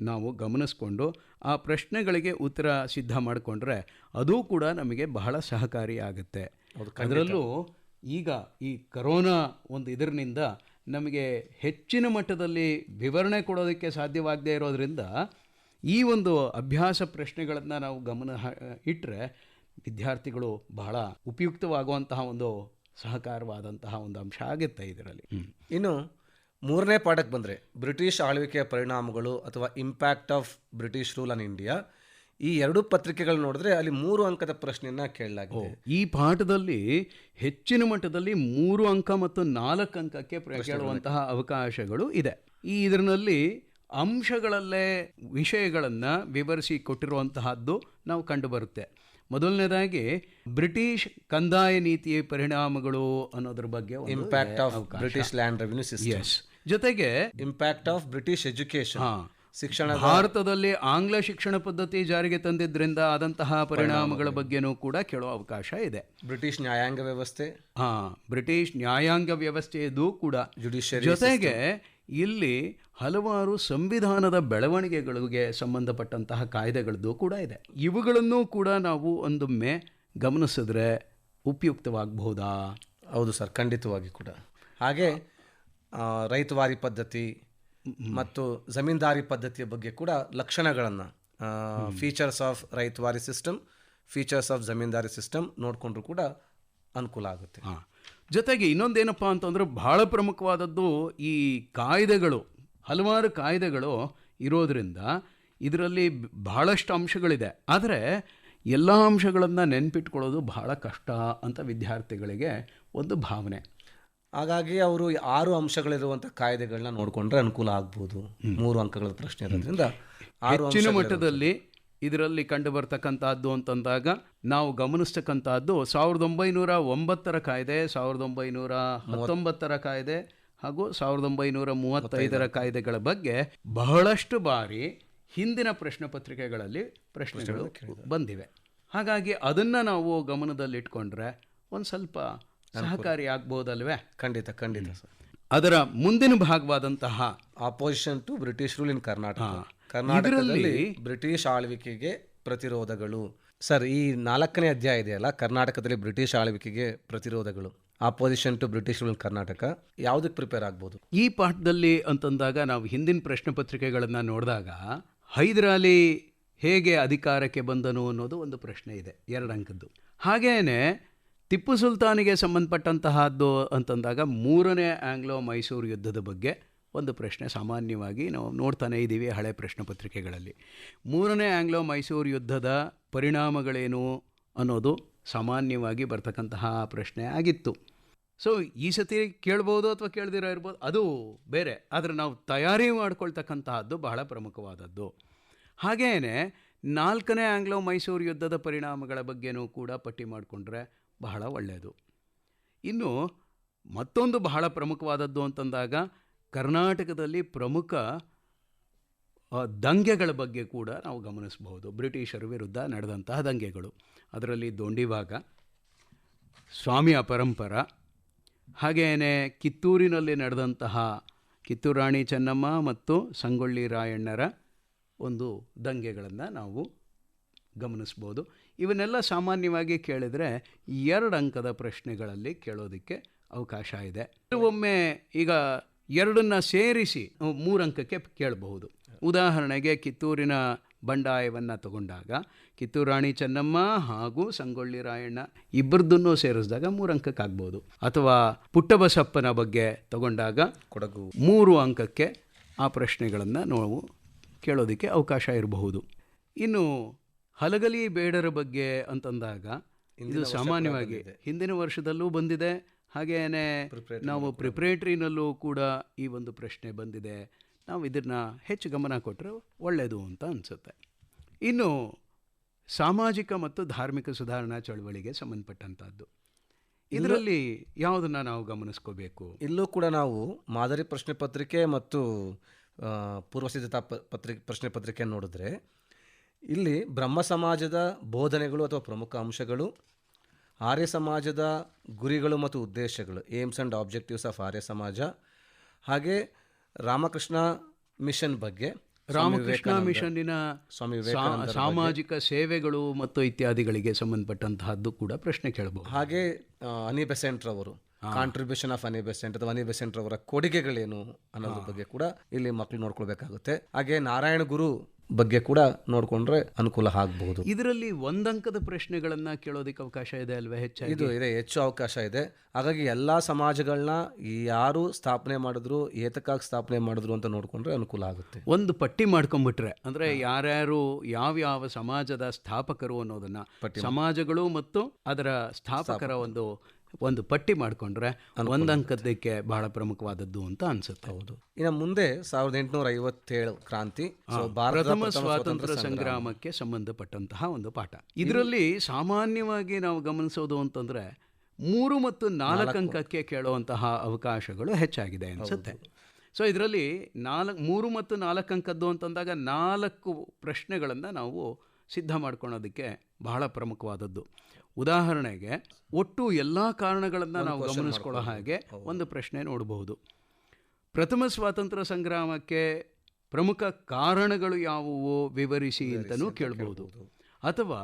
Speaker 5: ನಾವು ಗಮನಿಸ್ಕೊಂಡು ಆ ಪ್ರಶ್ನೆಗಳಿಗೆ ಉತ್ತರ ಸಿದ್ಧ ಮಾಡಿಕೊಂಡ್ರೆ ಅದು ಕೂಡ ನಮಗೆ ಬಹಳ ಸಹಕಾರಿಯಾಗುತ್ತೆ. ಅದರಲ್ಲೂ ಈಗ ಈ ಕರೋನಾ ಒಂದು ಇದರಿಂದ ನಮಗೆ ಹೆಚ್ಚಿನ ಮಟ್ಟದಲ್ಲಿ ವಿವರಣೆ ಕೊಡೋದಕ್ಕೆ ಸಾಧ್ಯವಾಗದೇ ಇರೋದರಿಂದ ಈ ಒಂದು ಅಭ್ಯಾಸ ಪ್ರಶ್ನೆಗಳನ್ನು ನಾವು ಗಮನ ಇಟ್ಟರೆ ವಿದ್ಯಾರ್ಥಿಗಳು ಬಹಳ ಉಪಯುಕ್ತವಾಗುವಂತಹ ಒಂದು ಸಹಕಾರವಾದಂತಹ ಒಂದು ಅಂಶ ಆಗುತ್ತೆ ಇದರಲ್ಲಿ.
Speaker 6: ಇನ್ನು 3ನೇ ಪಾಠಕ್ಕೆ ಬಂದರೆ ಬ್ರಿಟಿಷ್ ಆಳ್ವಿಕೆಯ ಪರಿಣಾಮಗಳು ಅಥವಾ impact of British rule on India, ಈ 2 ಪತ್ರಿಕೆಗಳು ನೋಡಿದ್ರೆ ಅಲ್ಲಿ 3 ಅಂಕದ ಪ್ರಶ್ನೆಯನ್ನು ಕೇಳಲಾಗಿದೆ.
Speaker 5: ಈ ಪಾಠದಲ್ಲಿ ಹೆಚ್ಚಿನ ಮಟ್ಟದಲ್ಲಿ 3 ಅಂಕ ಮತ್ತು 4 ಅಂಕಕ್ಕೆ ಕೇಳುವಂತಹ ಅವಕಾಶಗಳು ಇದೆ. ಇದರಲ್ಲಿ ಅಂಶಗಳಲ್ಲೇ ವಿಷಯಗಳನ್ನು ವಿವರಿಸಿ ಕೊಟ್ಟಿರುವಂತಹದ್ದು ನಾವು ಕಂಡುಬರುತ್ತೆ. ಮೊದಲನೇದಾಗಿ ಬ್ರಿಟಿಷ್ ಕಂದಾಯ ನೀತಿಯ ಪರಿಣಾಮಗಳು ಅನ್ನೋದ್ರ ಬಗ್ಗೆ
Speaker 6: impact of British land revenue system,
Speaker 5: ಜೊತೆಗೆ
Speaker 6: ಇಂಪ್ಯಾಕ್ಟ್ ಆಫ್ ಬ್ರಿಟಿಷ್ ಎಜುಕೇಶನ್, ಶಿಕ್ಷಣ,
Speaker 5: ಭಾರತದಲ್ಲಿ ಆಂಗ್ಲ ಶಿಕ್ಷಣ ಪದ್ಧತಿ ಜಾರಿಗೆ ತಂದಿದ್ರಿಂದ ಆದಂತಹ ಪರಿಣಾಮಗಳ ಬಗ್ಗೆನೂ ಕೂಡ ಕೇಳೋ ಅವಕಾಶ ಇದೆ.
Speaker 6: ಬ್ರಿಟಿಷ್ ನ್ಯಾಯಾಂಗ ವ್ಯವಸ್ಥೆ,
Speaker 5: ಬ್ರಿಟಿಷ್ ನ್ಯಾಯಾಂಗ ವ್ಯವಸ್ಥೆಯದು ಕೂಡ,
Speaker 6: ಜುಡಿಷಿಯರಿ,
Speaker 5: ಜೊತೆಗೆ ಇಲ್ಲಿ ಹಲವಾರು ಸಂವಿಧಾನದ ಬೆಳವಣಿಗೆಗಳಿಗೆ ಸಂಬಂಧಪಟ್ಟಂತಹ ಕಾಯ್ದೆಗಳದ್ದು ಕೂಡ ಇದೆ. ಇವುಗಳನ್ನು ಕೂಡ ನಾವು ಒಂದೊಮ್ಮೆ ಗಮನಿಸಿದ್ರೆ ಉಪಯುಕ್ತವಾಗಬಹುದಾ?
Speaker 6: ಹೌದು ಸರ್, ಖಂಡಿತವಾಗಿ ಕೂಡ. ಹಾಗೆ ರೈತವಾರಿ ಪದ್ಧತಿ ಮತ್ತು ಜಮೀನ್ದಾರಿ ಪದ್ಧತಿಯ ಬಗ್ಗೆ ಕೂಡ ಲಕ್ಷಣಗಳನ್ನು, features of Ryotwari system, features of zamindari system ನೋಡಿಕೊಂಡ್ರು ಕೂಡ ಅನುಕೂಲ ಆಗುತ್ತೆ.
Speaker 5: ಜೊತೆಗೆ ಇನ್ನೊಂದೇನಪ್ಪ ಅಂತಂದ್ರೆ ಬಹಳ ಪ್ರಮುಖವಾದದ್ದು ಈ ಕಾಯ್ದೆಗಳು, ಹಲವಾರು ಕಾಯ್ದೆಗಳು ಇರೋದರಿಂದ ಇದರಲ್ಲಿ ಬಹಳಷ್ಟು ಅಂಶಗಳಿದೆ. ಆದರೆ ಎಲ್ಲ ಅಂಶಗಳನ್ನು ನೆನ್ಪಿಟ್ಕೊಳ್ಳೋದು ಬಹಳ ಕಷ್ಟ ಅಂತ ವಿದ್ಯಾರ್ಥಿಗಳಿಗೆ ಒಂದು ಭಾವನೆ.
Speaker 6: ಹಾಗಾಗಿ ಅವರು 6 ಅಂಶಗಳಿರುವಂಥ ಕಾಯ್ದೆಗಳನ್ನ ನೋಡಿಕೊಂಡ್ರೆ ಅನುಕೂಲ ಆಗ್ಬೋದು. 3 ಅಂಕಗಳ ಪ್ರಶ್ನೆ ಇರೋದ್ರಿಂದ
Speaker 5: ಹೆಚ್ಚಿನ ಮಟ್ಟದಲ್ಲಿ ಇದರಲ್ಲಿ ಕಂಡು ಬರ್ತಕ್ಕಂಥದ್ದು ಅಂತಂದಾಗ ನಾವು ಗಮನಿಸ್ತಕ್ಕಂಥದ್ದು 1909 ಕಾಯ್ದೆ, 1919 ಕಾಯ್ದೆ ಹಾಗೂ 1935 ಕಾಯ್ದೆಗಳ ಬಗ್ಗೆ ಬಹಳಷ್ಟು ಬಾರಿ ಹಿಂದಿನ ಪ್ರಶ್ನೆ ಪತ್ರಿಕೆಗಳಲ್ಲಿ ಪ್ರಶ್ನೆಗಳು ಬಂದಿವೆ. ಹಾಗಾಗಿ ಅದನ್ನು ನಾವು ಗಮನದಲ್ಲಿಟ್ಕೊಂಡ್ರೆ ಒಂದು ಸ್ವಲ್ಪ ಸಹಕಾರಿ ಆಗ್ಬೋದಲ್ವೇ?
Speaker 6: ಖಂಡಿತ ಖಂಡಿತ ಸರ್.
Speaker 5: ಅದರ ಮುಂದಿನ ಭಾಗವಾದಂತಹ
Speaker 6: opposition to British rule in Karnataka, ಕರ್ನಾಟಕದಲ್ಲಿ ಬ್ರಿಟಿಷ್ ಆಳ್ವಿಕೆಗೆ ಪ್ರತಿರೋಧಗಳು. ಸರ್, ಈ 4ನೇ ಅಧ್ಯಾಯ ಇದೆಯಲ್ಲ, ಕರ್ನಾಟಕದಲ್ಲಿ ಬ್ರಿಟಿಷ್ ಆಳ್ವಿಕೆಗೆ ಪ್ರತಿರೋಧಗಳು, opposition to British rule in Karnataka, ಯಾವುದಕ್ಕೆ ಪ್ರಿಪೇರ್ ಆಗ್ಬೋದು
Speaker 5: ಈ ಪಾಠದಲ್ಲಿ ಅಂತಂದಾಗ ನಾವು ಹಿಂದಿನ ಪ್ರಶ್ನೆ ಪತ್ರಿಕೆಗಳನ್ನು ನೋಡಿದಾಗ ಹೈದರಾಲಿ ಹೇಗೆ ಅಧಿಕಾರಕ್ಕೆ ಬಂದನು ಅನ್ನೋದು ಒಂದು ಪ್ರಶ್ನೆ ಇದೆ, 2 ಅಂಕದ್ದು. ಹಾಗೇನೆ ಟಿಪ್ಪು ಸುಲ್ತಾನಿಗೆ ಸಂಬಂಧಪಟ್ಟಂತಹದ್ದು ಅಂತಂದಾಗ 3ನೇ ಆಂಗ್ಲೋ ಮೈಸೂರು ಯುದ್ಧದ ಬಗ್ಗೆ ಒಂದು ಪ್ರಶ್ನೆ ಸಾಮಾನ್ಯವಾಗಿ ನಾವು ನೋಡ್ತಾನೆ ಇದ್ದೀವಿ ಹಳೆ ಪ್ರಶ್ನೆ ಪತ್ರಿಕೆಗಳಲ್ಲಿ. 3ನೇ ಆಂಗ್ಲೋ ಮೈಸೂರು ಯುದ್ಧದ ಪರಿಣಾಮಗಳೇನು ಅನ್ನೋದು ಸಾಮಾನ್ಯವಾಗಿ ಬರ್ತಕ್ಕಂತಹ ಪ್ರಶ್ನೆ ಆಗಿತ್ತು. ಸೊ ಈ ಸತಿ ಕೇಳ್ಬೋದು ಅಥವಾ ಕೇಳ್ದಿರೋ ಇರ್ಬೋದು, ಅದು ಬೇರೆ. ಆದರೆ ನಾವು ತಯಾರಿ ಮಾಡ್ಕೊಳ್ತಕ್ಕಂತಹದ್ದು ಬಹಳ ಪ್ರಮುಖವಾದದ್ದು. ಹಾಗೇನೆ 4ನೇ ಆಂಗ್ಲೋ ಮೈಸೂರು ಯುದ್ಧದ ಪರಿಣಾಮಗಳ ಬಗ್ಗೆನೂ ಕೂಡ ಪಟ್ಟಿ ಮಾಡಿಕೊಂಡ್ರೆ ಬಹಳ ಒಳ್ಳೆಯದು. ಇನ್ನು ಮತ್ತೊಂದು ಬಹಳ ಪ್ರಮುಖವಾದದ್ದು ಅಂತಂದಾಗ ಕರ್ನಾಟಕದಲ್ಲಿ ಪ್ರಮುಖ ದಂಗೆಗಳ ಬಗ್ಗೆ ಕೂಡ ನಾವು ಗಮನಿಸಬಹುದು. ಬ್ರಿಟಿಷರ ವಿರುದ್ಧ ನಡೆದಂತಹ ದಂಗೆಗಳು, ಅದರಲ್ಲಿ ದೊಂಡಿಭಾಗ, ಸ್ವಾಮಿ ಅಪರಂಪರ, ಹಾಗೆಯೇ ಕಿತ್ತೂರಿನಲ್ಲಿ ನಡೆದಂತಹ ಕಿತ್ತೂರು ರಾಣಿ ಚೆನ್ನಮ್ಮ ಮತ್ತು ಸಂಗೊಳ್ಳಿ ರಾಯಣ್ಣರ ಒಂದು ದಂಗೆಗಳನ್ನು ನಾವು ಗಮನಿಸ್ಬೋದು. ಇವನ್ನೆಲ್ಲ ಸಾಮಾನ್ಯವಾಗಿ ಕೇಳಿದರೆ 2 ಅಂಕದ ಪ್ರಶ್ನೆಗಳಲ್ಲಿ ಕೇಳೋದಕ್ಕೆ ಅವಕಾಶ ಇದೆ. ಒಮ್ಮೆ ಈಗ 2ನ್ನ ಸೇರಿಸಿ 3 ಅಂಕಕ್ಕೆ ಕೇಳಬಹುದು. ಉದಾಹರಣೆಗೆ ಕಿತ್ತೂರಿನ ಬಂಡಾಯವನ್ನು ತಗೊಂಡಾಗ ಕಿತ್ತೂರು ರಾಣಿ ಚೆನ್ನಮ್ಮ ಹಾಗೂ ಸಂಗೊಳ್ಳಿ ರಾಯಣ್ಣ ಇಬ್ಬರದನ್ನು ಸೇರಿಸಿದಾಗ 3 ಅಂಕಕ್ಕೆ ಆಗ್ಬೋದು. ಅಥವಾ ಪುಟ್ಟಬಸಪ್ಪನ ಬಗ್ಗೆ ತಗೊಂಡಾಗ
Speaker 6: ಕೊಡಗು
Speaker 5: 3 ಅಂಕಕ್ಕೆ ಆ ಪ್ರಶ್ನೆಗಳನ್ನು ನಾವು ಕೇಳೋದಕ್ಕೆ ಅವಕಾಶ ಇರಬಹುದು. ಇನ್ನು ಹಲಗಲಿ ಬೇಡರ ಬಗ್ಗೆ ಅಂತಂದಾಗ ಇದು ಸಾಮಾನ್ಯವಾಗಿ ಹಿಂದಿನ ವರ್ಷದಲ್ಲೂ ಬಂದಿದೆ, ಹಾಗೆಯೇ ನಾವು ಪ್ರಿಪ್ರೇಟ್ರಿನಲ್ಲೂ ಕೂಡ ಈ ಒಂದು ಪ್ರಶ್ನೆ ಬಂದಿದೆ. ನಾವು ಇದನ್ನು ಹೆಚ್ಚು ಗಮನ ಕೊಟ್ಟರೆ ಒಳ್ಳೆಯದು ಅಂತ ಅನಿಸುತ್ತೆ. ಇನ್ನು ಸಾಮಾಜಿಕ ಮತ್ತು ಧಾರ್ಮಿಕ ಸುಧಾರಣಾ ಚಳವಳಿಗೆ ಸಂಬಂಧಪಟ್ಟಂಥದ್ದು, ಇದರಲ್ಲಿ ಯಾವುದನ್ನು ನಾವು ಗಮನಿಸ್ಕೋಬೇಕು?
Speaker 6: ಇಲ್ಲೂ ಕೂಡ ನಾವು ಮಾದರಿ ಪ್ರಶ್ನೆ ಪತ್ರಿಕೆ ಮತ್ತು ಪೂರ್ವಸಿದ್ಧತಾ ಪ್ರಶ್ನೆ ಪತ್ರಿಕೆಯನ್ನು ನೋಡಿದ್ರೆ ಇಲ್ಲಿ ಬ್ರಹ್ಮ ಸಮಾಜದ ಬೋಧನೆಗಳು ಅಥವಾ ಪ್ರಮುಖ ಅಂಶಗಳು, ಆರ್ಯ ಸಮಾಜದ ಗುರಿಗಳು ಮತ್ತು ಉದ್ದೇಶಗಳು, ಏಮ್ಸ್ ಆ್ಯಂಡ್ ಆಬ್ಜೆಕ್ಟಿವ್ಸ್ ಆಫ್ ಆರ್ಯ ಸಮಾಜ, ಹಾಗೆ ರಾಮಕೃಷ್ಣ ಮಿಷನ್ ಬಗ್ಗೆ
Speaker 5: ರಾಮಕೃಷ್ಣ ಮಿಷನ್ನಿನ
Speaker 6: ಸ್ವಾಮಿ ವಿವೇಕಾನಂದರ
Speaker 5: ಸಾಮಾಜಿಕ ಸೇವೆಗಳು ಮತ್ತು ಇತ್ಯಾದಿಗಳಿಗೆ ಸಂಬಂಧಪಟ್ಟಂತಹದ್ದು ಕೂಡ ಪ್ರಶ್ನೆ ಕೇಳಬಹುದು.
Speaker 6: ಹಾಗೆ ಅನಿ ಬೆಸೆಂಟ್ ರವರು ಕಾಂಟ್ರಿಬ್ಯೂಷನ್ ಆಫ್ ಅನಿ ಬೆಸೆಂಟ್ ಅಥವಾ ಅನಿ ಬೆಸೆಂಟ್ ರವರ ಕೊಡುಗೆಗಳೇನು ಅನ್ನೋದ್ರ ಬಗ್ಗೆ ಕೂಡ ಇಲ್ಲಿ ಮಕ್ಕಳು ನೋಡ್ಕೊಳ್ಬೇಕಾಗುತ್ತೆ. ಹಾಗೆ ನಾರಾಯಣ ಗುರು ಬಗ್ಗೆ ಕೂಡ ನೋಡ್ಕೊಂಡ್ರೆ ಅನುಕೂಲ ಆಗಬಹುದು.
Speaker 5: ಇದರಲ್ಲಿ ಒಂದಂಕದ ಪ್ರಶ್ನೆಗಳನ್ನ ಕೇಳೋದಕ್ಕೆ ಅವಕಾಶ ಇದೆ ಅಲ್ವೇ?
Speaker 6: ಹೆಚ್ಚು ಅವಕಾಶ ಇದೆ. ಹಾಗಾಗಿ ಎಲ್ಲಾ ಸಮಾಜಗಳನ್ನ ಯಾರು ಸ್ಥಾಪನೆ ಮಾಡಿದ್ರು, ಏತಕ್ಕಾಗಿ ಸ್ಥಾಪನೆ ಮಾಡಿದ್ರು ಅಂತ ನೋಡ್ಕೊಂಡ್ರೆ ಅನುಕೂಲ ಆಗುತ್ತೆ.
Speaker 5: ಒಂದು ಪಟ್ಟಿ ಮಾಡ್ಕೊಂಡ್ಬಿಟ್ರೆ ಅಂದ್ರೆ ಯಾರ್ಯಾರು ಯಾವ ಸಮಾಜದ ಸ್ಥಾಪಕರು ಅನ್ನೋದನ್ನ, ಸಮಾಜಗಳು ಮತ್ತು ಅದರ ಸ್ಥಾಪಕರ ಒಂದು ಪಟ್ಟಿ ಮಾಡ್ಕೊಂಡ್ರೆ ಒಂದಂಕದಕ್ಕೆ ಬಹಳ ಪ್ರಮುಖವಾದದ್ದು ಅಂತ ಅನ್ಸುತ್ತೆ.
Speaker 6: ಹೌದು. ಇನ್ನು ಮುಂದೆ 1857 ಕ್ರಾಂತಿ,
Speaker 5: ಪ್ರಥಮ ಸ್ವಾತಂತ್ರ್ಯ ಸಂಗ್ರಾಮಕ್ಕೆ ಸಂಬಂಧಪಟ್ಟಂತಹ ಒಂದು ಪಾಠ. ಇದರಲ್ಲಿ ಸಾಮಾನ್ಯವಾಗಿ ನಾವು ಗಮನಿಸೋದು ಅಂತಂದ್ರೆ 3 ಮತ್ತು 4 ಅಂಕಕ್ಕೆ ಕೇಳುವಂತಹ ಅವಕಾಶಗಳು ಹೆಚ್ಚಾಗಿದೆ ಅನ್ಸುತ್ತೆ. ಸೊ ಇದರಲ್ಲಿ 3 ಮತ್ತು 4 ಅಂಕದ್ದು ಅಂತಂದಾಗ 4 ಪ್ರಶ್ನೆಗಳನ್ನು ನಾವು ಸಿದ್ಧ ಮಾಡ್ಕೊಳ್ಳೋದಕ್ಕೆ ಬಹಳ ಪ್ರಮುಖವಾದದ್ದು. ಉದಾಹರಣೆಗೆ ಒಟ್ಟು ಎಲ್ಲ ಕಾರಣಗಳನ್ನು ನಾವು ಗಮನಿಸ್ಕೊಳ್ಳೋ ಹಾಗೆ ಒಂದು ಪ್ರಶ್ನೆ ನೋಡಬಹುದು. ಪ್ರಥಮ ಸ್ವಾತಂತ್ರ್ಯ ಸಂಗ್ರಾಮಕ್ಕೆ ಪ್ರಮುಖ ಕಾರಣಗಳು ಯಾವುವು ವಿವರಿಸಿ ಅಂತಲೂ ಕೇಳಬಹುದು. ಅಥವಾ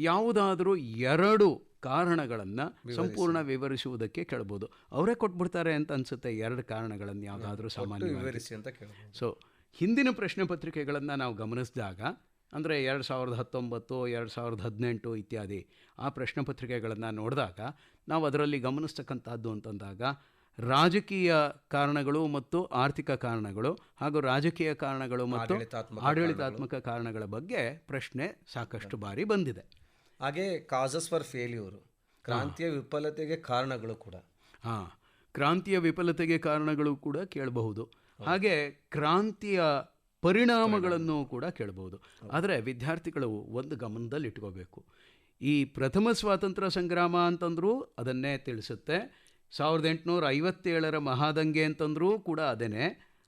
Speaker 5: ಯಾವುದಾದ್ರೂ 2 ಕಾರಣಗಳನ್ನು ಸಂಪೂರ್ಣ ವಿವರಿಸುವುದಕ್ಕೆ ಕೇಳಬಹುದು. ಅವರೇ ಕೊಟ್ಬಿಡ್ತಾರೆ ಅಂತ ಅನ್ಸುತ್ತೆ 2 ಕಾರಣಗಳನ್ನು ಯಾವುದಾದ್ರೂ ಸಾಮಾನ್ಯವಾಗಿ. ಸೊ ಹಿಂದಿನ ಪ್ರಶ್ನೆ ಪತ್ರಿಕೆಗಳನ್ನು ನಾವು ಗಮನಿಸಿದಾಗ ಅಂದರೆ 2019, 2018 ಇತ್ಯಾದಿ ಆ ಪ್ರಶ್ನೆ ಪತ್ರಿಕೆಗಳನ್ನು ನೋಡಿದಾಗ ನಾವು ಅದರಲ್ಲಿ ಗಮನಿಸ್ತಕ್ಕಂಥದ್ದು ಅಂತಂದಾಗ ರಾಜಕೀಯ ಕಾರಣಗಳು ಮತ್ತು ಆರ್ಥಿಕ ಕಾರಣಗಳು ಹಾಗೂ ರಾಜಕೀಯ ಕಾರಣಗಳು ಮತ್ತು ಆಡಳಿತಾತ್ಮಕ ಕಾರಣಗಳ ಬಗ್ಗೆ ಪ್ರಶ್ನೆ ಸಾಕಷ್ಟು ಬಾರಿ ಬಂದಿದೆ.
Speaker 6: ಹಾಗೆ ಕಾಸಸ್ ಫಾರ್ ಫೇಲ್ಯೂರ್, ಕ್ರಾಂತಿಯ ವಿಫಲತೆಗೆ ಕಾರಣಗಳು ಕೂಡ.
Speaker 5: ಕ್ರಾಂತಿಯ ವಿಫಲತೆಗೆ ಕಾರಣಗಳು ಕೂಡ ಕೇಳಬಹುದು. ಹಾಗೆ ಕ್ರಾಂತಿಯ ಪರಿಣಾಮಗಳನ್ನು ಕೂಡ ಕೇಳಬಹುದು. ಆದರೆ ವಿದ್ಯಾರ್ಥಿಗಳು ಒಂದು ಗಮನದಲ್ಲಿ ಇಟ್ಕೋಬೇಕು, ಈ ಪ್ರಥಮ ಸ್ವಾತಂತ್ರ್ಯ ಸಂಗ್ರಾಮ ಅಂತಂದ್ರೂ ಅದನ್ನೇ ತಿಳಿಸುತ್ತೆ, 1857 ಮಹಾದಂಗೆ ಅಂತಂದ್ರೂ ಕೂಡ ಅದೇನೆ,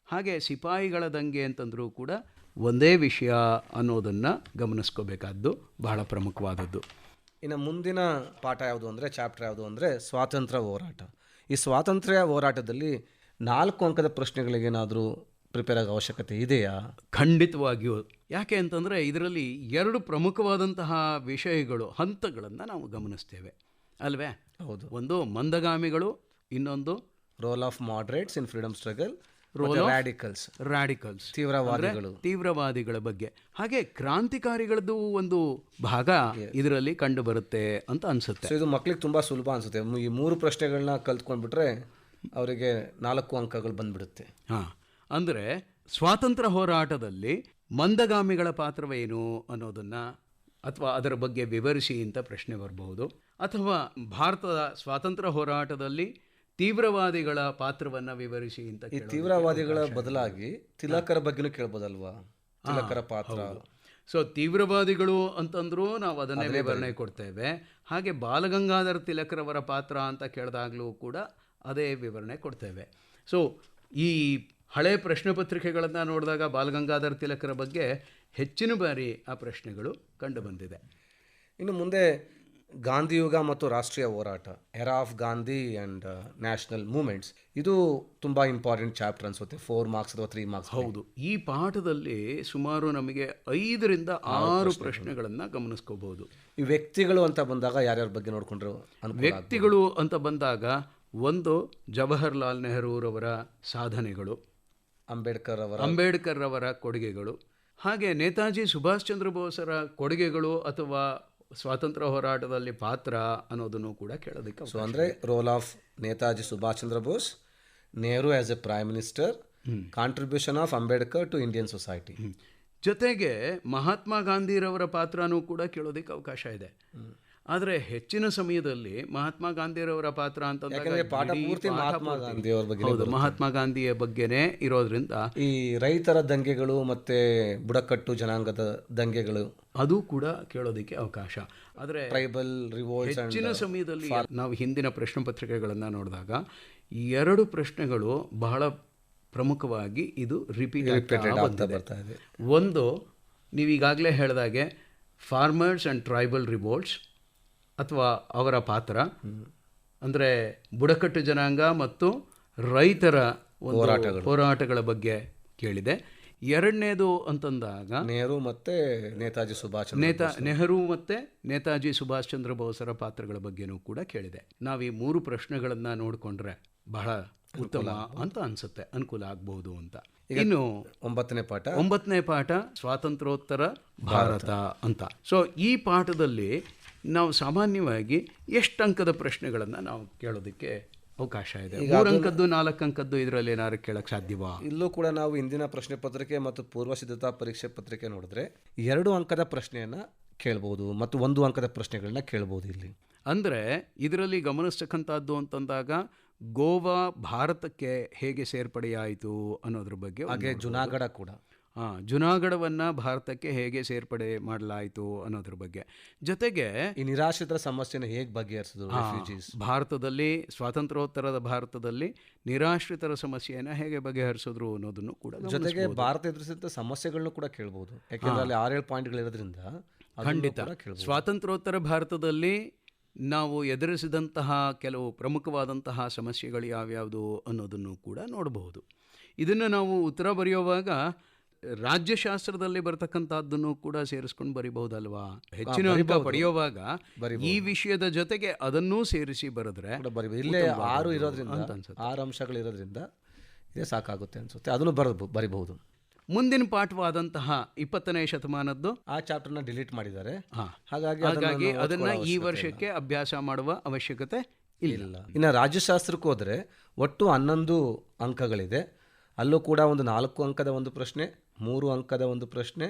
Speaker 5: ಹಾಗೆ ಸಿಪಾಯಿಗಳ ದಂಗೆ ಅಂತಂದ್ರೂ ಕೂಡ ಒಂದೇ ವಿಷಯ ಅನ್ನೋದನ್ನು ಗಮನಿಸ್ಕೋಬೇಕಾದ್ದು ಬಹಳ ಪ್ರಮುಖವಾದದ್ದು.
Speaker 6: ಇನ್ನು ಮುಂದಿನ ಪಾಠ ಯಾವುದು ಅಂದರೆ, ಚಾಪ್ಟರ್ ಯಾವುದು ಅಂದರೆ ಸ್ವಾತಂತ್ರ್ಯ ಹೋರಾಟ. ಈ ಸ್ವಾತಂತ್ರ್ಯ ಹೋರಾಟದಲ್ಲಿ 4 ಅಂಕದ ಪ್ರಶ್ನೆಗಳಿಗೇನಾದರೂ ಪ್ರಿಪೇರ್ ಆಗೋ ಅವಶ್ಯಕತೆ ಇದೆಯಾ?
Speaker 5: ಖಂಡಿತವಾಗಿಯೂ. ಯಾಕೆ ಅಂತಂದರೆ ಇದರಲ್ಲಿ 2 ಪ್ರಮುಖವಾದಂತಹ ವಿಷಯಗಳು, ಹಂತಗಳನ್ನು ನಾವು ಗಮನಿಸ್ತೇವೆ ಅಲ್ವೇ?
Speaker 6: ಹೌದು.
Speaker 5: ಒಂದು ಮಂದಗಾಮಿಗಳು, ಇನ್ನೊಂದು
Speaker 6: role of moderates in freedom struggle, radicals
Speaker 5: ತೀವ್ರವಾದಿಗಳ ಬಗ್ಗೆ. ಹಾಗೆ ಕ್ರಾಂತಿಕಾರಿಗಳದ್ದು ಒಂದು ಭಾಗ ಇದರಲ್ಲಿ ಕಂಡು ಬರುತ್ತೆ ಅಂತ ಅನ್ಸುತ್ತೆ.
Speaker 6: ಸೊ ಇದು ಮಕ್ಳಿಗೆ ತುಂಬ ಸುಲಭ ಅನ್ಸುತ್ತೆ. ಈ 3 ಪ್ರಶ್ನೆಗಳನ್ನ ಕಲ್ತ್ಕೊಂಡ್ಬಿಟ್ರೆ ಅವರಿಗೆ 4 ಅಂಕಗಳು ಬಂದ್ಬಿಡುತ್ತೆ.
Speaker 5: ಅಂದರೆ ಸ್ವಾತಂತ್ರ್ಯ ಹೋರಾಟದಲ್ಲಿ ಮಂದಗಾಮಿಗಳ ಪಾತ್ರವೇನು ಅನ್ನೋದನ್ನು ಅಥವಾ ಅದರ ಬಗ್ಗೆ ವಿವರಿಸಿ ಅಂತ ಪ್ರಶ್ನೆ ಬರಬಹುದು. ಅಥವಾ ಭಾರತದ ಸ್ವಾತಂತ್ರ್ಯ ಹೋರಾಟದಲ್ಲಿ ತೀವ್ರವಾದಿಗಳ ಪಾತ್ರವನ್ನು ವಿವರಿಸಿ ಅಂತ.
Speaker 6: ಈ ತೀವ್ರವಾದಿಗಳ ಬದಲಾಗಿ ತಿಲಕರ ಬಗ್ಗೆನೂ ಕೇಳ್ಬೋದಲ್ವಾ? ತಿಲಕರ ಪಾತ್ರ.
Speaker 5: ಸೊ ತೀವ್ರವಾದಿಗಳು ಅಂತಂದ್ರೂ ನಾವು ಅದನ್ನೇ ವಿವರಣೆ ಕೊಡ್ತೇವೆ. ಹಾಗೆ ಬಾಲಗಂಗಾಧರ ತಿಲಕರವರ ಪಾತ್ರ ಅಂತ ಕೇಳಿದಾಗಲೂ ಕೂಡ ಅದೇ ವಿವರಣೆ ಕೊಡ್ತೇವೆ. ಸೊ ಈ ಹಳೆ ಪ್ರಶ್ನೆ ಪತ್ರಿಕೆಗಳನ್ನು ನೋಡಿದಾಗ ಬಾಲಗಂಗಾಧರ ತಿಲಕರ ಬಗ್ಗೆ ಹೆಚ್ಚಿನ ಬಾರಿ ಆ ಪ್ರಶ್ನೆಗಳು ಕಂಡು ಬಂದಿದೆ.
Speaker 6: ಇನ್ನು ಮುಂದೆ ಗಾಂಧಿಯುಗ ಮತ್ತು ರಾಷ್ಟ್ರೀಯ ಹೋರಾಟ, era of Gandhi and national movements, ಇದು ತುಂಬ ಇಂಪಾರ್ಟೆಂಟ್ ಚಾಪ್ಟರ್ ಅನ್ಸುತ್ತೆ. 4 ಮಾರ್ಕ್ಸ್ ಅಥವಾ 3 ಮಾರ್ಕ್ಸ್.
Speaker 5: ಹೌದು. ಈ ಪಾಠದಲ್ಲಿ ಸುಮಾರು ನಮಗೆ 5 ರಿಂದ 6 ಪ್ರಶ್ನೆಗಳನ್ನು ಗಮನಿಸ್ಕೋಬಹುದು.
Speaker 6: ಈ ವ್ಯಕ್ತಿಗಳು ಅಂತ ಬಂದಾಗ ಯಾರ್ಯಾರ ಬಗ್ಗೆ ನೋಡಿಕೊಂಡ್ರು?
Speaker 5: ವ್ಯಕ್ತಿಗಳು ಅಂತ ಬಂದಾಗ ಒಂದು ಜವಾಹರ್ಲಾಲ್ ನೆಹರೂರವರ ಸಾಧನೆಗಳು, ಅಂಬೇಡ್ಕರ್ ಅವರ ಕೊಡುಗೆಗಳು, ಹಾಗೆ ನೇತಾಜಿ ಸುಭಾಷ್ ಚಂದ್ರ ಬೋಸರ ಕೊಡುಗೆಗಳು ಅಥವಾ ಸ್ವಾತಂತ್ರ್ಯ ಹೋರಾಟದಲ್ಲಿ ಪಾತ್ರ ಅನ್ನೋದನ್ನು ಕೂಡ ಕೇಳೋದಕ್ಕೆ.
Speaker 6: ಸೊ ಅಂದರೆ role of Netaji Subhash Chandra Bose, Nehru as a prime minister, contribution of Ambedkar to Indian society.
Speaker 5: ಜೊತೆಗೆ ಮಹಾತ್ಮ ಗಾಂಧಿರವರ ಪಾತ್ರನೂ ಕೂಡ ಕೇಳೋದಕ್ಕೆ ಅವಕಾಶ ಇದೆ. ಆದರೆ ಹೆಚ್ಚಿನ ಸಮಯದಲ್ಲಿ ಮಹಾತ್ಮ ಗಾಂಧಿರವರ ಪಾತ್ರ ಅಂತಂದ್ರೆ ಮಹಾತ್ಮ ಗಾಂಧಿಯ ಬಗ್ಗೆನೇ ಇರೋದ್ರಿಂದ
Speaker 6: ಈ ರೈತರ ದಂಗೆಗಳು ಮತ್ತೆ ಬುಡಕಟ್ಟು ಜನಾಂಗದ ದಂಗೆಗಳು
Speaker 5: ಅದು ಕೂಡ ಕೇಳೋದಕ್ಕೆ ಅವಕಾಶ. ಆದರೆ
Speaker 6: ಟ್ರೈಬಲ್ ರಿವೋಲ್ಟ್
Speaker 5: ಹೆಚ್ಚಿನ ಸಮಯದಲ್ಲಿ ನಾವು ಹಿಂದಿನ ಪ್ರಶ್ನೆ ಪತ್ರಿಕೆಗಳನ್ನು ನೋಡಿದಾಗ 2 ಪ್ರಶ್ನೆಗಳು ಬಹಳ ಪ್ರಮುಖವಾಗಿ ಇದು ರಿಪೀಟೆಡ್ ಆಗ್ತಾ ಇದೆ. ಒಂದು ನೀವೀಗಾಗಲೇ ಹೇಳಿದಾಗೆ ಫಾರ್ಮರ್ಸ್ ಆ್ಯಂಡ್ ಟ್ರೈಬಲ್ ರಿವೋಲ್ಟ್ಸ್ ಅಥವಾ ಅವರ ಪಾತ್ರ, ಅಂದರೆ ಬುಡಕಟ್ಟು ಜನಾಂಗ ಮತ್ತು ರೈತರ ಹೋರಾಟಗಳ ಬಗ್ಗೆ ಕೇಳಿದೆ. ಎರಡನೇದು ಅಂತಂದಾಗ
Speaker 6: ನೆಹರು ಮತ್ತೆ ನೇತಾಜಿ ಸುಭಾಷ್ ಚಂದ್ರ
Speaker 5: ನೆಹರು ಮತ್ತು ನೇತಾಜಿ ಸುಭಾಷ್ ಚಂದ್ರ ಬೋಸರ ಪಾತ್ರಗಳ ಬಗ್ಗೆನೂ ಕೂಡ ಕೇಳಿದೆ. ನಾವು ಈ 3 ಪ್ರಶ್ನೆಗಳನ್ನು ನೋಡಿಕೊಂಡ್ರೆ ಬಹಳ ಉತ್ತಮ ಅಂತ ಅನಿಸುತ್ತೆ, ಅನುಕೂಲ ಆಗ್ಬಹುದು ಅಂತ. ಇನ್ನು 9ನೇ ಪಾಠ ಸ್ವಾತಂತ್ರ್ಯೋತ್ತರ ಭಾರತ ಅಂತ. ಸೊ ಈ ಪಾಠದಲ್ಲಿ ನಾವು ಸಾಮಾನ್ಯವಾಗಿ ಎಷ್ಟು ಅಂಕದ ಪ್ರಶ್ನೆಗಳನ್ನು ನಾವು ಕೇಳೋದಕ್ಕೆ ಅವಕಾಶ ಇದೆ? 3 ಅಂಕದ್ದು 4 ಅಂಕದ್ದು ಇದರಲ್ಲಿ ಏನಾದ್ರು ಕೇಳಕ್ಕೆ ಸಾಧ್ಯವಾ?
Speaker 6: ಇಲ್ಲೂ ಕೂಡ ನಾವು ಇಂದಿನ ಪ್ರಶ್ನೆ ಪತ್ರಿಕೆ ಮತ್ತು ಪೂರ್ವ ಸಿದ್ಧತಾ ಪರೀಕ್ಷೆ ಪತ್ರಿಕೆ ನೋಡಿದ್ರೆ 2 ಅಂಕದ ಪ್ರಶ್ನೆಯನ್ನು ಕೇಳ್ಬೋದು ಮತ್ತು 1 ಅಂಕದ ಪ್ರಶ್ನೆಗಳನ್ನ ಕೇಳ್ಬೋದು ಇಲ್ಲಿ.
Speaker 5: ಅಂದರೆ ಇದರಲ್ಲಿ ಗಮನಿಸ್ತಕ್ಕಂಥದ್ದು ಅಂತಂದಾಗ ಗೋವಾ ಭಾರತಕ್ಕೆ ಹೇಗೆ ಸೇರ್ಪಡೆಯಾಯಿತು ಅನ್ನೋದ್ರ ಬಗ್ಗೆ,
Speaker 6: ಹಾಗೆ ಜುನಾಗಢ ಕೂಡ,
Speaker 5: ಜುನಾಗಢವನ್ನು ಭಾರತಕ್ಕೆ ಹೇಗೆ ಸೇರ್ಪಡೆ ಮಾಡಲಾಯಿತು ಅನ್ನೋದ್ರ ಬಗ್ಗೆ, ಜೊತೆಗೆ
Speaker 6: ಈ ನಿರಾಶ್ರಿತರ ಸಮಸ್ಯೆನ ಹೇಗೆ ಬಗೆಹರಿಸಿದ್ರು ರೆಫ್ಯೂಜೀಸ್,
Speaker 5: ಭಾರತದಲ್ಲಿ ಸ್ವಾತಂತ್ರ್ಯೋತ್ತರದ ಭಾರತದಲ್ಲಿ ನಿರಾಶ್ರಿತರ ಸಮಸ್ಯೆಯನ್ನು ಹೇಗೆ ಬಗೆಹರಿಸಿದ್ರು ಅನ್ನೋದನ್ನು ಕೂಡ,
Speaker 6: ಜೊತೆಗೆ ಭಾರತ ಎದುರಿಸಿದ ಸಮಸ್ಯೆಗಳನ್ನು ಕೂಡ ಕೇಳ್ಬೋದು. ಯಾಕೆಂದ್ರೆ ಅಲ್ಲಿ 6-7 ಪಾಯಿಂಟ್ಗಳಿರೋದ್ರಿಂದ
Speaker 5: ಖಂಡಿತ ಸ್ವಾತಂತ್ರ್ಯೋತ್ತರ ಭಾರತದಲ್ಲಿ ನಾವು ಎದುರಿಸಿದಂತಹ ಕೆಲವು ಪ್ರಮುಖವಾದಂತಹ ಸಮಸ್ಯೆಗಳು ಯಾವ್ಯಾವುದು ಅನ್ನೋದನ್ನು ಕೂಡ ನೋಡಬಹುದು. ಇದನ್ನು ನಾವು ಉತ್ತರ ಬರೆಯುವಾಗ ರಾಜ್ಯಶಾಸ್ತ್ರದಲ್ಲಿ ಬರ್ತಕ್ಕಂಥದ್ದನ್ನು ಕೂಡ ಸೇರಿಸ್ಕೊಂಡು ಬರಿಬಹುದಲ್ವಾ? ಹೆಚ್ಚಿನ ಅಂಕ ಪಡೆಯುವಾಗ ಈ ವಿಷಯದ ಜೊತೆಗೆ ಅದನ್ನೂ ಸೇರಿಸಿ ಬರೆದ್ರೆ
Speaker 6: ಇಲ್ಲೇ 6 ಇರೋದ್ರಿಂದ 6 ಅಂಶಗಳಿರೋದ್ರಿಂದ ಇದೇ ಸಾಕಾಗುತ್ತೆ ಅನ್ಸುತ್ತೆ. ಅದನ್ನು ಬರಿಬಹುದು.
Speaker 5: ಮುಂದಿನ ಪಾಠವಾದಂತಹ 20ನೇ ಶತಮಾನದ್ದು
Speaker 6: ಆ ಚಾಪ್ಟರ್ನ ಡಿಲೀಟ್ ಮಾಡಿದ್ದಾರೆ.
Speaker 5: ಹಾಗಾಗಿ ಅದನ್ನ ಈ ವರ್ಷಕ್ಕೆ ಅಭ್ಯಾಸ ಮಾಡುವ ಅವಶ್ಯಕತೆ ಇಲ್ಲ.
Speaker 6: ಇನ್ನು ರಾಜ್ಯಶಾಸ್ತ್ರಕ್ಕೆ ಹೋದರೆ ಒಟ್ಟು 11 ಅಂಕಗಳಿದೆ. ಅಲ್ಲೂ ಕೂಡ ಒಂದು 4 ಅಂಕದ ಒಂದು ಪ್ರಶ್ನೆ, 3 ಅಂಕದ ಒಂದು ಪ್ರಶ್ನೆ,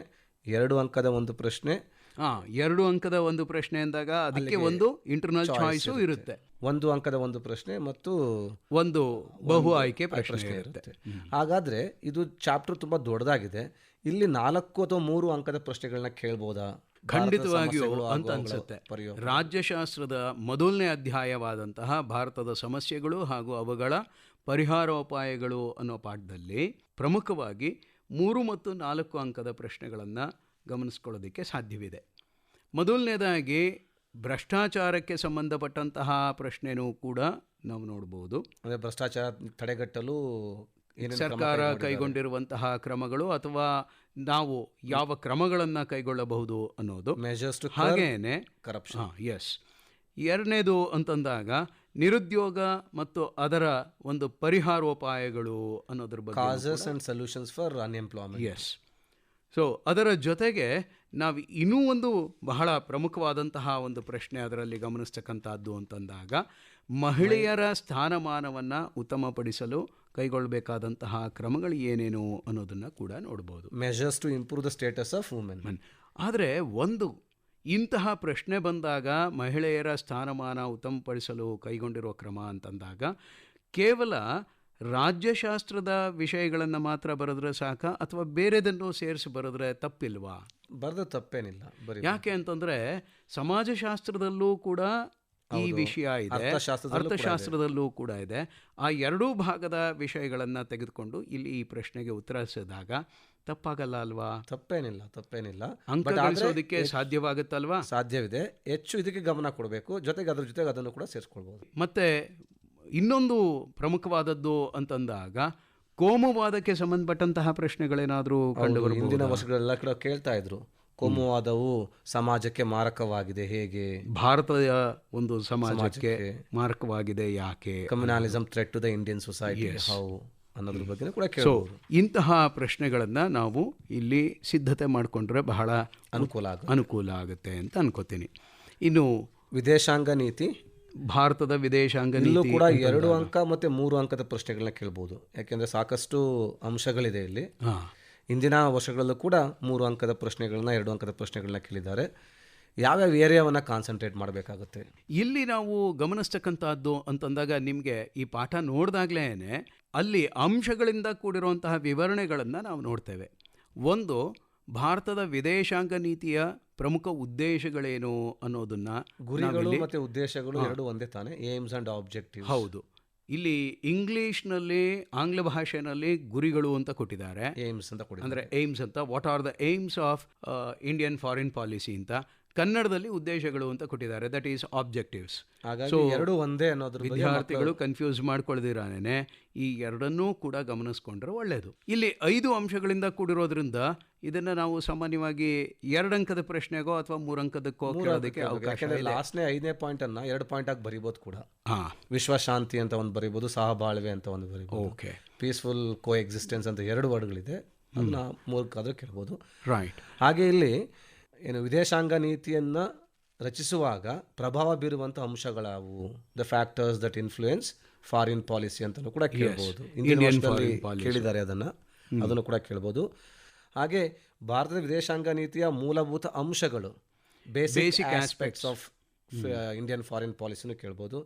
Speaker 6: 2 ಅಂಕದ ಒಂದು ಪ್ರಶ್ನೆ.
Speaker 5: 2 ಅಂಕದ ಒಂದು ಪ್ರಶ್ನೆ ಅಂದಾಗ ಅದಕ್ಕೆ ಒಂದು ಇಂಟರ್ನಲ್ ಚಾಯ್ಸು ಇರುತ್ತೆ.
Speaker 6: 1 ಅಂಕದ ಒಂದು ಪ್ರಶ್ನೆ ಮತ್ತು
Speaker 5: ಒಂದು ಬಹು ಆಯ್ಕೆ ಪ್ರಶ್ನೆ ಇರುತ್ತೆ.
Speaker 6: ಹಾಗಾದ್ರೆ ಇದು ಚಾಪ್ಟರ್ ತುಂಬಾ ದೊಡ್ಡದಾಗಿದೆ. ಇಲ್ಲಿ 4 ಅಥವಾ 3 ಅಂಕದ ಪ್ರಶ್ನೆಗಳನ್ನ ಕೇಳ್ಬೋದಾ?
Speaker 5: ಖಂಡಿತವಾಗಿಯೂ ಅಂತ ಅನ್ಸುತ್ತೆ. ರಾಜ್ಯಶಾಸ್ತ್ರದ ಮೊದಲನೇ ಅಧ್ಯಾಯವಾದಂತಹ ಭಾರತದ ಸಮಸ್ಯೆಗಳು ಹಾಗೂ ಅವುಗಳ ಪರಿಹಾರೋಪಾಯಗಳು ಅನ್ನೋ ಪಾಠದಲ್ಲಿ ಪ್ರಮುಖವಾಗಿ 3 ಮತ್ತು 4 ಅಂಕದ ಪ್ರಶ್ನೆಗಳನ್ನು ಗಮನಿಸ್ಕೊಳ್ಳೋದಕ್ಕೆ ಸಾಧ್ಯವಿದೆ. ಮೊದಲನೇದಾಗಿ ಭ್ರಷ್ಟಾಚಾರಕ್ಕೆ ಸಂಬಂಧಪಟ್ಟಂತಹ ಪ್ರಶ್ನೆನೂ ಕೂಡ ನಾವು ನೋಡ್ಬೋದು.
Speaker 6: ಅಂದರೆ ಭ್ರಷ್ಟಾಚಾರ ತಡೆಗಟ್ಟಲು
Speaker 5: ಸರ್ಕಾರ ಕೈಗೊಂಡಿರುವಂತಹ ಕ್ರಮಗಳು ಅಥವಾ ನಾವು ಯಾವ ಕ್ರಮಗಳನ್ನು ಕೈಗೊಳ್ಳಬಹುದು ಅನ್ನೋದು. ಹಾಗೇನೆ
Speaker 6: ಕರಪ್ಷನ್.
Speaker 5: ಎಸ್. ಎರಡನೇದು ಅಂತಂದಾಗ ನಿರುದ್ಯೋಗ ಮತ್ತು ಅದರ ಒಂದು ಪರಿಹಾರೋಪಾಯಗಳು ಅನ್ನೋದ್ರ ಬಗ್ಗೆ,
Speaker 6: causes and solutions for unemployment.
Speaker 5: Yes. So ಅದರ ಜೊತೆಗೆ ನಾವು ಇನ್ನೂ ಒಂದು ಬಹಳ ಪ್ರಮುಖವಾದಂತಹ ಒಂದು ಪ್ರಶ್ನೆ ಅದರಲ್ಲಿ ಗಮನಿಸ್ತಕ್ಕಂಥದ್ದು ಅಂತಂದಾಗ ಮಹಿಳೆಯರ ಸ್ಥಾನಮಾನವನ್ನು ಉತ್ತಮಪಡಿಸಲು ಕೈಗೊಳ್ಳಬೇಕಾದಂತಹ ಕ್ರಮಗಳು ಏನೇನು ಅನ್ನೋದನ್ನು ಕೂಡ ನೋಡ್ಬೋದು.
Speaker 6: Measures to improve the status of women.
Speaker 5: ಆದರೆ ಒಂದು ಇಂತಹ ಪ್ರಶ್ನೆ ಬಂದಾಗ ಮಹಿಳೆಯರ ಸ್ಥಾನಮಾನ ಉತ್ತಮಪಡಿಸಲು ಕೈಗೊಂಡಿರುವ ಕ್ರಮ ಅಂತಂದಾಗ ಕೇವಲ ರಾಜ್ಯಶಾಸ್ತ್ರದ ವಿಷಯಗಳನ್ನು ಮಾತ್ರ ಬರೆದ್ರೆ ಸಾಕ ಅಥವಾ ಬೇರೆದನ್ನು ಸೇರಿಸಿ ಬರೆದ್ರೆ ತಪ್ಪಿಲ್ವಾ?
Speaker 6: ಬರೆದ ತಪ್ಪೇನಿಲ್ಲ.
Speaker 5: ಯಾಕೆ ಅಂತಂದರೆ ಸಮಾಜಶಾಸ್ತ್ರದಲ್ಲೂ ಕೂಡ ಈ ವಿಷಯ ಇದೆ, ಅರ್ಥಶಾಸ್ತ್ರದಲ್ಲೂ ಕೂಡ ಇದೆ. ಆ 2 ಭಾಗದ ವಿಷಯಗಳನ್ನು ತೆಗೆದುಕೊಂಡು ಇಲ್ಲಿ ಈ ಪ್ರಶ್ನೆಗೆ ಉತ್ತರಿಸಿದಾಗ ತಪ್ಪಾಗಲ್ಲ ಅಲ್ವಾ?
Speaker 6: ತಪ್ಪೇನಿಲ್ಲ.
Speaker 5: ಅಂಕ ಗಳಿಸೋದಕ್ಕೆ ಸಾಧ್ಯವಾಗುತ್ತಲ್ವಾ?
Speaker 6: ಸಾಧ್ಯವಿದೆ. ಹೆಚ್ಚು ಇದಕ್ಕೆ ಗಮನ ಕೊಡಬೇಕು. ಜೊತೆಗೆ ಅದ್ರ ಜೊತೆಗೆ ಅದನ್ನು ಕೂಡ ಸೇರಿಸ್ಕೊಳ್ಬೋದು.
Speaker 5: ಮತ್ತೆ ಇನ್ನೊಂದು ಪ್ರಮುಖವಾದದ್ದು ಅಂತಂದಾಗ ಕೋಮುವಾದಕ್ಕೆ ಸಂಬಂಧಪಟ್ಟಂತಹ ಪ್ರಶ್ನೆಗಳೇನಾದರೂ ಕಂಡುಬರಬಹುದು.
Speaker 6: ಹಿಂದಿನ ವರ್ಷಗಳೆಲ್ಲ ಕೂಡ ಕೇಳ್ತಾ ಇದ್ರು, ಕೋಮುವಾದವು ಸಮಾಜಕ್ಕೆ ಮಾರಕವಾಗಿದೆ ಹೇಗೆ,
Speaker 5: ಭಾರತದ ಒಂದು ಸಮಾಜಕ್ಕೆ ಮಾರಕವಾಗಿದೆ ಯಾಕೆ,
Speaker 6: communalism threat to the Indian society how ಅನ್ನೋದ್ರ ಬಗ್ಗೆ ಕೂಡ
Speaker 5: ಸೊ ಇಂತಹ ಪ್ರಶ್ನೆಗಳನ್ನು ನಾವು ಇಲ್ಲಿ ಸಿದ್ಧತೆ ಮಾಡಿಕೊಂಡ್ರೆ ಬಹಳ ಅನುಕೂಲ ಆಗುತ್ತೆ ಅಂತ ಅನ್ಕೋತೀನಿ. ಇನ್ನು
Speaker 6: ವಿದೇಶಾಂಗ ನೀತಿ,
Speaker 5: ಭಾರತದ ವಿದೇಶಾಂಗ
Speaker 6: ನೀತಿ ಕೂಡ 2 ಅಂಕ ಮತ್ತು 3 ಅಂಕದ ಪ್ರಶ್ನೆಗಳನ್ನ ಕೇಳ್ಬೋದು. ಯಾಕೆಂದರೆ ಸಾಕಷ್ಟು ಅಂಶಗಳಿದೆ ಇಲ್ಲಿ. ಇಂದಿನ ವರ್ಷಗಳಲ್ಲೂ ಕೂಡ 3 ಅಂಕದ ಪ್ರಶ್ನೆಗಳನ್ನ 2 ಅಂಕದ ಪ್ರಶ್ನೆಗಳನ್ನ ಕೇಳಿದ್ದಾರೆ. ಯಾವ್ಯಾವ ಏರಿಯಾವನ್ನು ಕಾನ್ಸಂಟ್ರೇಟ್ ಮಾಡಬೇಕಾಗುತ್ತೆ
Speaker 5: ಇಲ್ಲಿ ನಾವು ಗಮನಿಸ್ತಕ್ಕಂಥದ್ದು ಅಂತಂದಾಗ ನಿಮಗೆ ಈ ಪಾಠ ನೋಡಿದಾಗಲೇ ಅಲ್ಲಿ ಅಂಶಗಳಿಂದ ಕೂಡಿರುವಂತಹ ವಿವರಣೆಗಳನ್ನು ನಾವು ನೋಡ್ತೇವೆ. ಒಂದು, ಭಾರತದ ವಿದೇಶಾಂಗ ನೀತಿಯ ಪ್ರಮುಖ ಉದ್ದೇಶಗಳೇನು ಅನ್ನೋದನ್ನ,
Speaker 6: ಗುರಿಗಳು ಮತ್ತು ಉದ್ದೇಶಗಳು 2 ಒಂದೇ ತಾನೆ, ಏಮ್ಸ್ ಅಂಡ್ ಆಬ್ಜೆಕ್ಟಿವ್.
Speaker 5: ಹೌದು. ಇಲ್ಲಿ ಇಂಗ್ಲಿಷ್ನಲ್ಲಿ ಆಂಗ್ಲ ಭಾಷೆಯಲ್ಲಿ ಗುರಿಗಳು ಅಂತ ಕೊಟ್ಟಿದ್ದಾರೆ,
Speaker 6: ಏಮ್ಸ್ ಅಂತ ಕೊಟ್ಟಿದ್ದಾರೆ.
Speaker 5: ಅಂದರೆ ಏಮ್ಸ್ ಅಂತ, what are the aims of Indian foreign policy ಅಂತ. ಕನ್ನಡದಲ್ಲಿ ಉದ್ದೇಶಗಳು ಅಂತ ಕೊಟ್ಟಿದ್ದಾರೆ, ದಟ್ ಈಸ್ ಆಬ್ಜೆಕ್ಟಿವ್ಸ್.
Speaker 6: ಹಾಗಾಗಿ ಎರಡು ಒಂದೇ ಅನ್ನೋದ್ರ ಬಗ್ಗೆ
Speaker 5: ವಿದ್ಯಾರ್ಥಿಗಳು ಕನ್ಫ್ಯೂಸ್ ಮಾಡ್ಕೊಳ್ದಿರಾನೆ ಈ ಎರಡನ್ನೂ ಕೂಡ ಗಮನಿಸ್ಕೊಂಡ್ರೆ ಒಳ್ಳೆಯದು. ಇಲ್ಲಿ 5 ಅಂಶಗಳಿಂದ ಕೂಡಿರೋದ್ರಿಂದ ಇದನ್ನು ನಾವು ಸಾಮಾನ್ಯವಾಗಿ 2 ಅಂಕದ ಪ್ರಶ್ನೆಗೋ ಅಥವಾ 3 ಅಂಕದಕ್ಕೋ ಕೇಳೋದಕ್ಕೆ ಅವಕಾಶ ಇದೆ.
Speaker 6: ಲಾಸ್ಟ್ನೇ 5ನೇ ಪಾಯಿಂಟ್ ಅನ್ನ 2 ಪಾಯಿಂಟ್ ಆಗಿ ಬರಿಬೋದು ಕೂಡ.
Speaker 5: ವಿಶ್ವಶಾಂತಿ
Speaker 6: ಅಂತ ಒಂದು ಬರಿಬೋದು, ಸಹಬಾಳ್ವೆ ಅಂತ ಒಂದು ಬರಿಬೋದು,
Speaker 5: ಓಕೆ,
Speaker 6: ಪೀಸ್ಫುಲ್ ಕೋ ಎಕ್ಸಿಸ್ಟೆನ್ಸ್ ಅಂತ 2 ವರ್ಡ್ಗಳಿದೆ, ಅದನ್ನ 3 ಕೇಳ್ಬೋದು.
Speaker 5: ರೈಟ್.
Speaker 6: ಹಾಗೆ ಇಲ್ಲಿ ವಿದೇಶಾಂಗ ನೀತಿಯನ್ನು ರಚಿಸುವಾಗ ಪ್ರಭಾವ ಬೀರುವಂಥ ಅಂಶಗಳಾವು, the factors that influence foreign policy ಅಂತಲೂ ಕೂಡ ಕೇಳ್ಬೋದು. ಇಂಡಿಯನ್ ಕೇಳಿದ್ದಾರೆ ಅದನ್ನು ಕೂಡ ಕೇಳ್ಬೋದು. ಹಾಗೆ ಭಾರತದ ವಿದೇಶಾಂಗ ನೀತಿಯ ಮೂಲಭೂತ ಅಂಶಗಳು, basic aspects of Indian foreign ಪಾಲಿಸಿನೂ ಕೇಳ್ಬೋದು.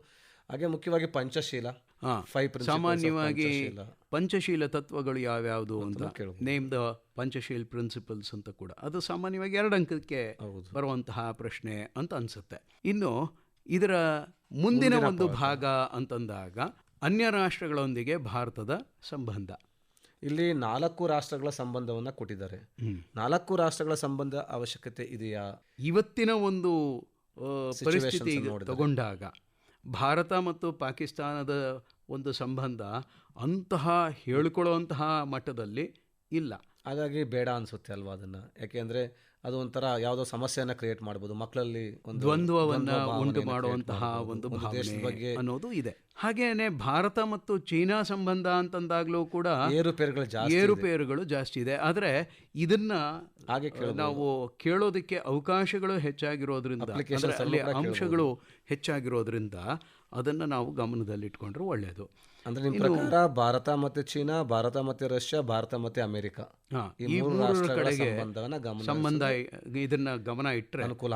Speaker 6: ಹಾಗೆ ಮುಖ್ಯವಾಗಿ ಪಂಚಶೀಲ,
Speaker 5: ಸಾಮಾನ್ಯವಾಗಿ ಪಂಚಶೀಲ ತತ್ವಗಳು ಯಾವ್ಯಾವುದು ಅಂತ, ನೇಮ್ ದ ಪಂಚಶೀಲ್ ಪ್ರಿನ್ಸಿಪಲ್ಸ್ ಅಂತ ಕೂಡ, ಅದು ಸಾಮಾನ್ಯವಾಗಿ 2 ಅಂಕಕ್ಕೆ ಬರುವಂತಹ ಪ್ರಶ್ನೆ ಅಂತ ಅನ್ಸುತ್ತೆ. ಇನ್ನು ಇದರ ಮುಂದಿನ ಒಂದು ಭಾಗ ಅಂತಂದಾಗ ಅನ್ಯ ರಾಷ್ಟ್ರಗಳೊಂದಿಗೆ ಭಾರತದ ಸಂಬಂಧ.
Speaker 6: ಇಲ್ಲಿ 4 ರಾಷ್ಟ್ರಗಳ ಸಂಬಂಧವನ್ನು ಕೊಟ್ಟಿದ್ದಾರೆ. 4 ರಾಷ್ಟ್ರಗಳ ಸಂಬಂಧ ಅವಶ್ಯಕತೆ ಇದೆಯಾ?
Speaker 5: ಇವತ್ತಿನ ಒಂದು ಪರಿಸ್ಥಿತಿ ತಗೊಂಡಾಗ ಭಾರತ ಮತ್ತು ಪಾಕಿಸ್ತಾನದ ಒಂದು ಸಂಬಂಧ ಅಂತಹ ಹೇಳ್ಕೊಳ್ಳುವಂತಹ ಮಟ್ಟದಲ್ಲಿ ಇಲ್ಲ.
Speaker 6: ಹಾಗಾಗಿ ಬೇಡ ಅನಿಸುತ್ತೆ ಅಲ್ವಾ ಅದನ್ನು. ಯಾಕೆಂದರೆ ಅದು ಒಂಥರ ಯಾವುದೋ ಸಮಸ್ಯೆಯನ್ನು ಕ್ರಿಯೇಟ್ ಮಾಡ್ಬೋದು, ಮಕ್ಕಳಲ್ಲಿ ಒಂದು
Speaker 5: ದ್ವಂದ್ವವನ್ನು ಉಂಟು ಮಾಡುವಂತಹ ಒಂದು ಭಾವನೆ ಬಗ್ಗೆ ಅನ್ನೋದು ಇದೆ. ಹಾಗೇನೆ ಭಾರತ ಮತ್ತು ಚೀನಾ ಸಂಬಂಧ ಅಂತಂದಾಗಲೂ ಕೂಡ ಏರುಪೇರುಗಳು ಜಾಸ್ತಿ ಇದೆ. ಆದರೆ ಇದನ್ನ
Speaker 6: ಹಾಗೆ
Speaker 5: ನಾವು ಕೇಳೋದಕ್ಕೆ ಅವಕಾಶಗಳು ಹೆಚ್ಚಾಗಿರೋದ್ರಿಂದ, ಅಲ್ಲಿ ಅಂಶಗಳು ಹೆಚ್ಚಾಗಿರೋದ್ರಿಂದ ಅದನ್ನು ನಾವು ಗಮನದಲ್ಲಿಟ್ಕೊಂಡ್ರೆ ಒಳ್ಳೆಯದು.
Speaker 6: ಅಂದ್ರೆ ನಿಮ್ಮ ಪ್ರಕಾರ ಭಾರತ ಮತ್ತು ಚೀನಾ, ಭಾರತ ಮತ್ತು ರಷ್ಯಾ, ಭಾರತ ಮತ್ತು ಅಮೆರಿಕ,
Speaker 5: ಈ 3 ಕಡೆಗೆ ಸಂಬಂಧ ಇದನ್ನ ಗಮನ ಇಟ್ಟರೆ ಅನುಕೂಲ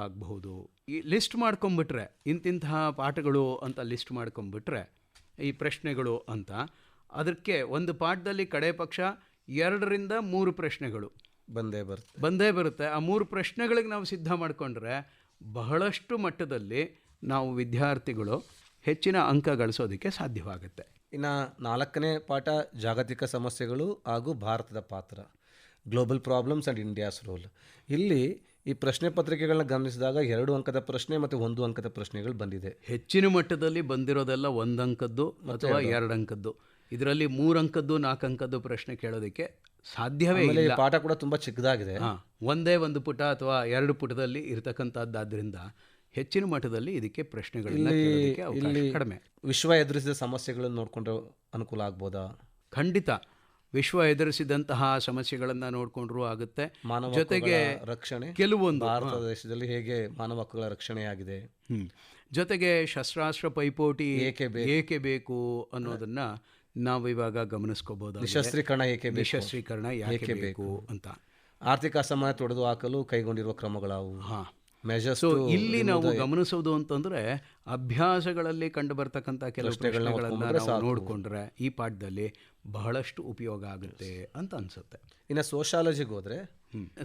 Speaker 5: ಆಗಬಹುದು. ಈ ಲಿಸ್ಟ್ ಮಾಡ್ಕೊಂಡ್ಬಿಟ್ರೆ, ಇಂತಿಂತಹ ಪಾಠಗಳು ಅಂತ ಲಿಸ್ಟ್ ಮಾಡ್ಕೊಂಡ್ಬಿಟ್ರೆ ಈ ಪ್ರಶ್ನೆಗಳು ಅಂತ, ಅದಕ್ಕೆ ಒಂದು ಪಾಠದಲ್ಲಿ ಕಡೆ ಪಕ್ಷ 2 ರಿಂದ 3 ಪ್ರಶ್ನೆಗಳು ಬಂದೇ ಬರುತ್ತೆ. ಆ 3 ಪ್ರಶ್ನೆಗಳಿಗೆ ನಾವು ಸಿದ್ಧ ಮಾಡಿಕೊಂಡ್ರೆ ಬಹಳಷ್ಟು ಮಟ್ಟದಲ್ಲಿ ನಾವು ವಿದ್ಯಾರ್ಥಿಗಳು ಹೆಚ್ಚಿನ ಅಂಕ ಗಳಿಸೋದಕ್ಕೆ ಸಾಧ್ಯವಾಗುತ್ತೆ.
Speaker 6: ಇನ್ನು 4ನೇ ಪಾಠ ಜಾಗತಿಕ ಸಮಸ್ಯೆಗಳು ಹಾಗೂ ಭಾರತದ ಪಾತ್ರ, global problems and India's role. ಇಲ್ಲಿ ಈ ಪ್ರಶ್ನೆ ಪತ್ರಿಕೆಗಳನ್ನ ಗಮನಿಸಿದಾಗ 2 ಅಂಕದ ಪ್ರಶ್ನೆ ಮತ್ತು 1 ಅಂಕದ ಪ್ರಶ್ನೆಗಳು ಬಂದಿದೆ.
Speaker 5: ಹೆಚ್ಚಿನ ಮಟ್ಟದಲ್ಲಿ ಬಂದಿರೋದೆಲ್ಲ 1 ಅಂಕದ್ದು ಅಥವಾ 2 ಅಂಕದ್ದು. ಇದರಲ್ಲಿ 3 ಅಂಕದ್ದು 4 ಅಂಕದ್ದು ಪ್ರಶ್ನೆ ಕೇಳೋದಕ್ಕೆ ಸಾಧ್ಯವೇ ಇಲ್ಲ.
Speaker 6: ಪಾಠ ಕೂಡ ತುಂಬ ಚಿಕ್ಕದಾಗಿದೆ,
Speaker 5: ಒಂದೇ 1 ಪುಟ ಅಥವಾ 2 ಪುಟದಲ್ಲಿ ಇರತಕ್ಕಂಥದ್ದಾದ್ರಿಂದ ಹೆಚ್ಚಿನ ಮಟ್ಟದಲ್ಲಿ ಇದಕ್ಕೆ ಪ್ರಶ್ನೆಗಳನ್ನ ಕೇಳೋದಕ್ಕೆ ಅವಕಾಶ ಕಡಿಮೆ.
Speaker 6: ವಿಶ್ವ ಎದುರಿಸಿದ ಸಮಸ್ಯೆಗಳನ್ನು ನೋಡಿಕೊಂಡ್ರೆ ಅನುಕೂಲ ಆಗ್ಬೋದಾ?
Speaker 5: ಖಂಡಿತ. ವಿಶ್ವ ಎದುರಿಸಿದಂತಹ ಸಮಸ್ಯೆಗಳನ್ನು ನೋಡಿಕೊಂಡ್ರೂ ಆಗುತ್ತೆ. ಜೊತೆಗೆ
Speaker 6: ರಕ್ಷಣೆ,
Speaker 5: ಕೆಲವೊಂದು
Speaker 6: ಭಾರತ ದೇಶದಲ್ಲಿ ಹೇಗೆ ಮಾನವ ಹಕ್ಕುಗಳ ರಕ್ಷಣೆ ಆಗಿದೆ,
Speaker 5: ಜೊತೆಗೆ ಶಸ್ತ್ರಾಸ್ತ್ರ ಪೈಪೋಟಿ ಏಕೆ ಬೇಕು ಅನ್ನೋದನ್ನ ನಾವು ಇವಾಗ ಗಮನಿಸ್ಕೋಬಹುದು.
Speaker 6: ನಿಶಸ್ತ್ರೀಕರಣ
Speaker 5: ಯಾಕೆ ಬೇಕು ಅಂತ,
Speaker 6: ಆರ್ಥಿಕ ಅಸಮಾನ ತೊಡೆದು ಹಾಕಲು ಕೈಗೊಂಡಿರುವ ಕ್ರಮಗಳಾವು.
Speaker 5: ಇಲ್ಲಿ ನಾವು ಗಮನಿಸೋದು ಅಂತಂದ್ರೆ ಅಭ್ಯಾಸಗಳಲ್ಲಿ ಕಂಡು ಬರ್ತಕ್ಕಂಥ ಕೆಲವು ಪ್ರಶ್ನೆಗಳನ್ನ ನಾವು ನೋಡಿಕೊಂಡ್ರೆ ಈ ಪಾಠದಲ್ಲಿ ಬಹಳಷ್ಟು ಉಪಯೋಗ ಆಗುತ್ತೆ ಅಂತ ಅನ್ಸುತ್ತೆ.
Speaker 6: ಇನ್ನು ಸೋಷಾಲಜಿಗೆ ಹೋದ್ರೆ,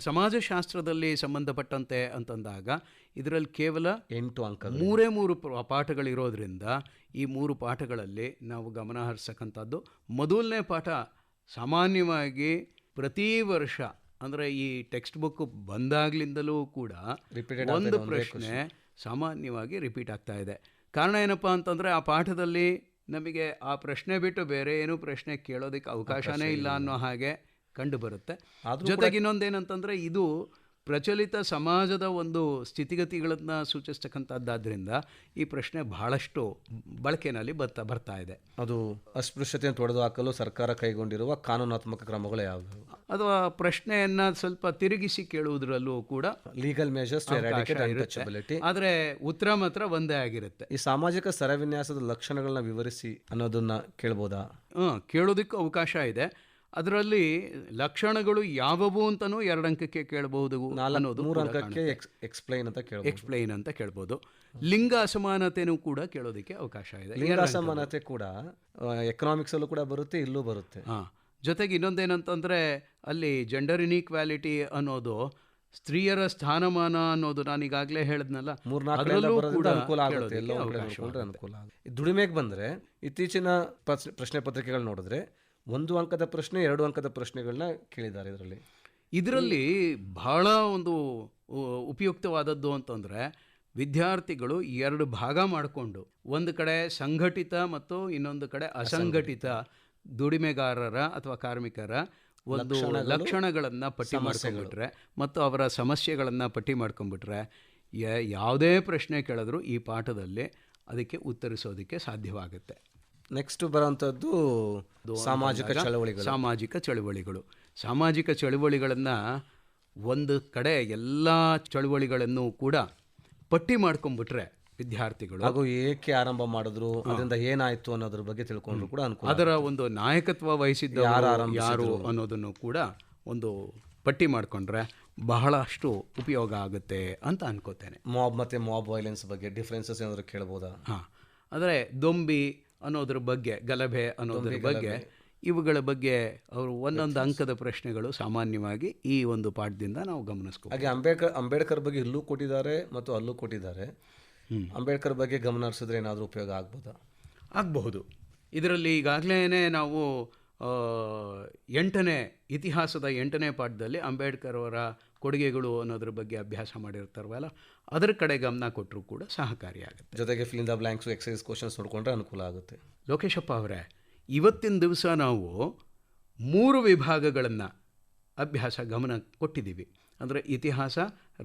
Speaker 5: ಸಮಾಜಶಾಸ್ತ್ರದಲ್ಲಿ ಸಂಬಂಧಪಟ್ಟಂತೆ ಅಂತಂದಾಗ ಇದರಲ್ಲಿ ಕೇವಲ
Speaker 6: 8 ಅಂಕ,
Speaker 5: 3 ಪಾಠಗಳಿರೋದ್ರಿಂದ ಈ 3 ಪಾಠಗಳಲ್ಲಿ ನಾವು ಗಮನ ಹರಿಸತಕ್ಕಂಥದ್ದು. ಮೊದಲನೇ ಪಾಠ ಸಾಮಾನ್ಯವಾಗಿ ಪ್ರತಿ ವರ್ಷ ಅಂದರೆ ಈ ಟೆಕ್ಸ್ಟ್ ಬುಕ್ ಬಂದಾಗ್ಲಿಂದಲೂ ಕೂಡ ಒಂದು ಪ್ರಶ್ನೆ ಸಾಮಾನ್ಯವಾಗಿ ರಿಪೀಟ್ ಆಗ್ತಾ ಇದೆ. ಕಾರಣ ಏನಪ್ಪ ಅಂತಂದರೆ ಆ ಪಾಠದಲ್ಲಿ ನಮಗೆ ಆ ಪ್ರಶ್ನೆ ಬಿಟ್ಟು ಬೇರೆ ಏನೂ ಪ್ರಶ್ನೆ ಕೇಳೋದಕ್ಕೆ ಅವಕಾಶನೇ ಇಲ್ಲ ಅನ್ನೋ ಹಾಗೆ ಕಂಡು ಬರುತ್ತೆ. ಜೊತೆಗೆ ಇನ್ನೊಂದೇನಂತಂದರೆ ಇದು ಪ್ರಚಲಿತ ಸಮಾಜದ ಒಂದು ಸ್ಥಿತಿಗತಿಗಳನ್ನು ಸೂಚಿಸ್ತಕ್ಕಂಥದ್ದಾದ್ರಿಂದ ಈ ಪ್ರಶ್ನೆ ಬಹಳಷ್ಟು ಬಳಕೆಯಲ್ಲಿ ಬರ್ತಾ ಇದೆ.
Speaker 6: ಅದು ಅಸ್ಪೃಶ್ಯತೆಯನ್ನು ತೊಡೆದು ಹಾಕಲು ಸರ್ಕಾರ ಕೈಗೊಂಡಿರುವ ಕಾನೂನಾತ್ಮಕ ಕ್ರಮಗಳು ಯಾವುವು?
Speaker 5: ಅಥವಾ ಪ್ರಶ್ನೆಯನ್ನು ಸ್ವಲ್ಪ ತಿರುಗಿಸಿ ಕೇಳುವುದರಲ್ಲೂ ಕೂಡ
Speaker 6: legal measures to eradicate untouchability,
Speaker 5: ಆದರೆ ಉತ್ತರ ಮಾತ್ರ ಒಂದೇ ಆಗಿರುತ್ತೆ.
Speaker 6: ಈ ಸಾಮಾಜಿಕ ಸರವಿನ್ಯಾಸದ ಲಕ್ಷಣಗಳನ್ನ ವಿವರಿಸಿ ಅನ್ನೋದನ್ನ ಕೇಳ್ಬೋದಾ?
Speaker 5: ಕೇಳೋದಕ್ಕೂ ಅವಕಾಶ ಇದೆ. ಅದರಲ್ಲಿ ಲಕ್ಷಣಗಳು ಯಾವುವು ಅಂತಲೂ 2 ಅಂಕಕ್ಕೆ ಕೇಳಬಹುದು,
Speaker 6: 3 ಅಂಕಕ್ಕೆ ಎಕ್ಸ್ಪ್ಲೈನ್
Speaker 5: ಅಂತ ಕೇಳ್ಬೋದು. ಲಿಂಗ ಅಸಮಾನತೆನೂ ಕೂಡ ಕೇಳೋದಕ್ಕೆ ಅವಕಾಶ ಇದೆ.
Speaker 6: ಲಿಂಗ ಅಸಮಾನತೆ ಕೂಡ ಎಕನಾಮಿಕ್ಸ್ ಅಲ್ಲೂ ಕೂಡ ಬರುತ್ತೆ, ಇಲ್ಲೂ ಬರುತ್ತೆ.
Speaker 5: ಜೊತೆಗೆ ಇನ್ನೊಂದೇನಂತಂದರೆ ಅಲ್ಲಿ ಜೆಂಡರ್ ಇನ್ಇಕ್ವಾಲಿಟಿ ಅನ್ನೋದು, ಸ್ತ್ರೀಯರ ಸ್ಥಾನಮಾನ ಅನ್ನೋದು ನಾನೀಗಾಗಲೇ ಹೇಳಿದ್ನಲ್ಲ,
Speaker 6: ಅನುಕೂಲ ಆಗುತ್ತೆ. ದುಡಿಮೆಗೆ ಬಂದರೆ ಇತ್ತೀಚಿನ ಪ್ರಶ್ನೆ ಪತ್ರಿಕೆಗಳು ನೋಡಿದ್ರೆ 1 ಅಂಕದ ಪ್ರಶ್ನೆ, 2 ಅಂಕದ ಪ್ರಶ್ನೆಗಳನ್ನ ಕೇಳಿದ್ದಾರೆ. ಇದರಲ್ಲಿ
Speaker 5: ಇದರಲ್ಲಿ ಬಹಳ ಒಂದು ಉಪಯುಕ್ತವಾದದ್ದು ಅಂತಂದರೆ ವಿದ್ಯಾರ್ಥಿಗಳು 2 ಭಾಗ ಮಾಡಿಕೊಂಡು ಒಂದು ಕಡೆ ಸಂಘಟಿತ ಮತ್ತು ಇನ್ನೊಂದು ಕಡೆ ಅಸಂಘಟಿತ ದುಡಿಮೆಗಾರರ ಅಥವಾ ಕಾರ್ಮಿಕರ ಒಂದು ಲಕ್ಷಣಗಳನ್ನು ಪಟ್ಟಿ ಮಾಡ್ಕೊಂಡ್ಬಿಟ್ರೆ ಮತ್ತು ಅವರ ಸಮಸ್ಯೆಗಳನ್ನು ಪಟ್ಟಿ ಮಾಡ್ಕೊಂಡ್ಬಿಟ್ರೆ ಯಾವುದೇ ಪ್ರಶ್ನೆ ಕೇಳಿದ್ರು ಈ ಪಾಠದಲ್ಲಿ ಅದಕ್ಕೆ ಉತ್ತರಿಸೋದಕ್ಕೆ ಸಾಧ್ಯವಾಗುತ್ತೆ.
Speaker 6: ನೆಕ್ಸ್ಟ್ ಬರೋಂಥದ್ದು ಸಾಮಾಜಿಕ
Speaker 5: ಚಳುವಳಿಗಳನ್ನು ಒಂದು ಕಡೆ ಎಲ್ಲ ಚಳುವಳಿಗಳನ್ನು ಕೂಡ ಪಟ್ಟಿ ಮಾಡ್ಕೊಂಡ್ಬಿಟ್ರೆ ವಿದ್ಯಾರ್ಥಿಗಳು
Speaker 6: ಹಾಗೂ ಏಕೆ ಆರಂಭ ಮಾಡಿದ್ರು, ಅದರಿಂದ ಏನಾಯ್ತು ಅನ್ನೋದ್ರ ಬಗ್ಗೆ ತಿಳ್ಕೊಂಡ್ರು ಕೂಡ ಅನುಕೂಲ.
Speaker 5: ಅದರ ಒಂದು ನಾಯಕತ್ವ ವಹಿಸಿದ್ದ ಯಾರು ಅನ್ನೋದನ್ನು ಕೂಡ ಒಂದು ಪಟ್ಟಿ ಮಾಡಿಕೊಂಡ್ರೆ ಬಹಳಷ್ಟು ಉಪಯೋಗ ಆಗುತ್ತೆ ಅಂತ ಅನ್ಕೋತೇನೆ.
Speaker 6: ಮಾಬ್ ವೈಲೆನ್ಸ್ ಬಗ್ಗೆ ಡಿಫ್ರೆನ್ಸಸ್ ಏನಾದರೂ ಕೇಳ್ಬೋದಾ?
Speaker 5: ಆದರೆ ದೊಂಬಿ ಅನ್ನೋದ್ರ ಬಗ್ಗೆ, ಗಲಭೆ ಅನ್ನೋದ್ರ ಬಗ್ಗೆ, ಇವುಗಳ ಬಗ್ಗೆ ಅವರು ಒಂದೊಂದು ಅಂಕದ ಪ್ರಶ್ನೆಗಳು ಸಾಮಾನ್ಯವಾಗಿ ಈ ಒಂದು ಪಾಠದಿಂದ ನಾವು ಗಮನಿಸ್ಕೋ.
Speaker 6: ಹಾಗೆ ಅಂಬೇಡ್ಕರ್ ಬಗ್ಗೆ ಇಲ್ಲೂ ಕೊಟ್ಟಿದ್ದಾರೆ ಮತ್ತು ಅಲ್ಲೂ ಕೊಟ್ಟಿದ್ದಾರೆ. ಅಂಬೇಡ್ಕರ್ ಬಗ್ಗೆ ಗಮನ ಹರಿಸಿದ್ರೆ ಏನಾದರೂ ಉಪಯೋಗ ಆಗ್ಬೋದಾ?
Speaker 5: ಆಗಬಹುದು. ಇದರಲ್ಲಿ ಈಗಾಗಲೇ ನಾವು ಇತಿಹಾಸದ 8ನೇ ಪಾಠದಲ್ಲಿ ಅಂಬೇಡ್ಕರ್ ಅವರ ಕೊಡುಗೆಗಳು ಅನ್ನೋದ್ರ ಬಗ್ಗೆ ಅಭ್ಯಾಸ ಮಾಡಿರ್ತಾರವಲ್ಲ, ಅದರ ಕಡೆ ಗಮನ ಕೊಟ್ಟರು ಕೂಡ ಸಹಕಾರಿಯಾಗುತ್ತೆ.
Speaker 6: ಜೊತೆಗೆ fill in the blanks, exercise questions ನೋಡಿಕೊಂಡ್ರೆ ಅನುಕೂಲ ಆಗುತ್ತೆ.
Speaker 5: ಲೋಕೇಶಪ್ಪ ಅವರೇ, ಇವತ್ತಿನ ದಿವಸ ನಾವು 3 ವಿಭಾಗಗಳನ್ನು ಗಮನ ಕೊಟ್ಟಿದ್ದೀವಿ. ಅಂದರೆ ಇತಿಹಾಸ,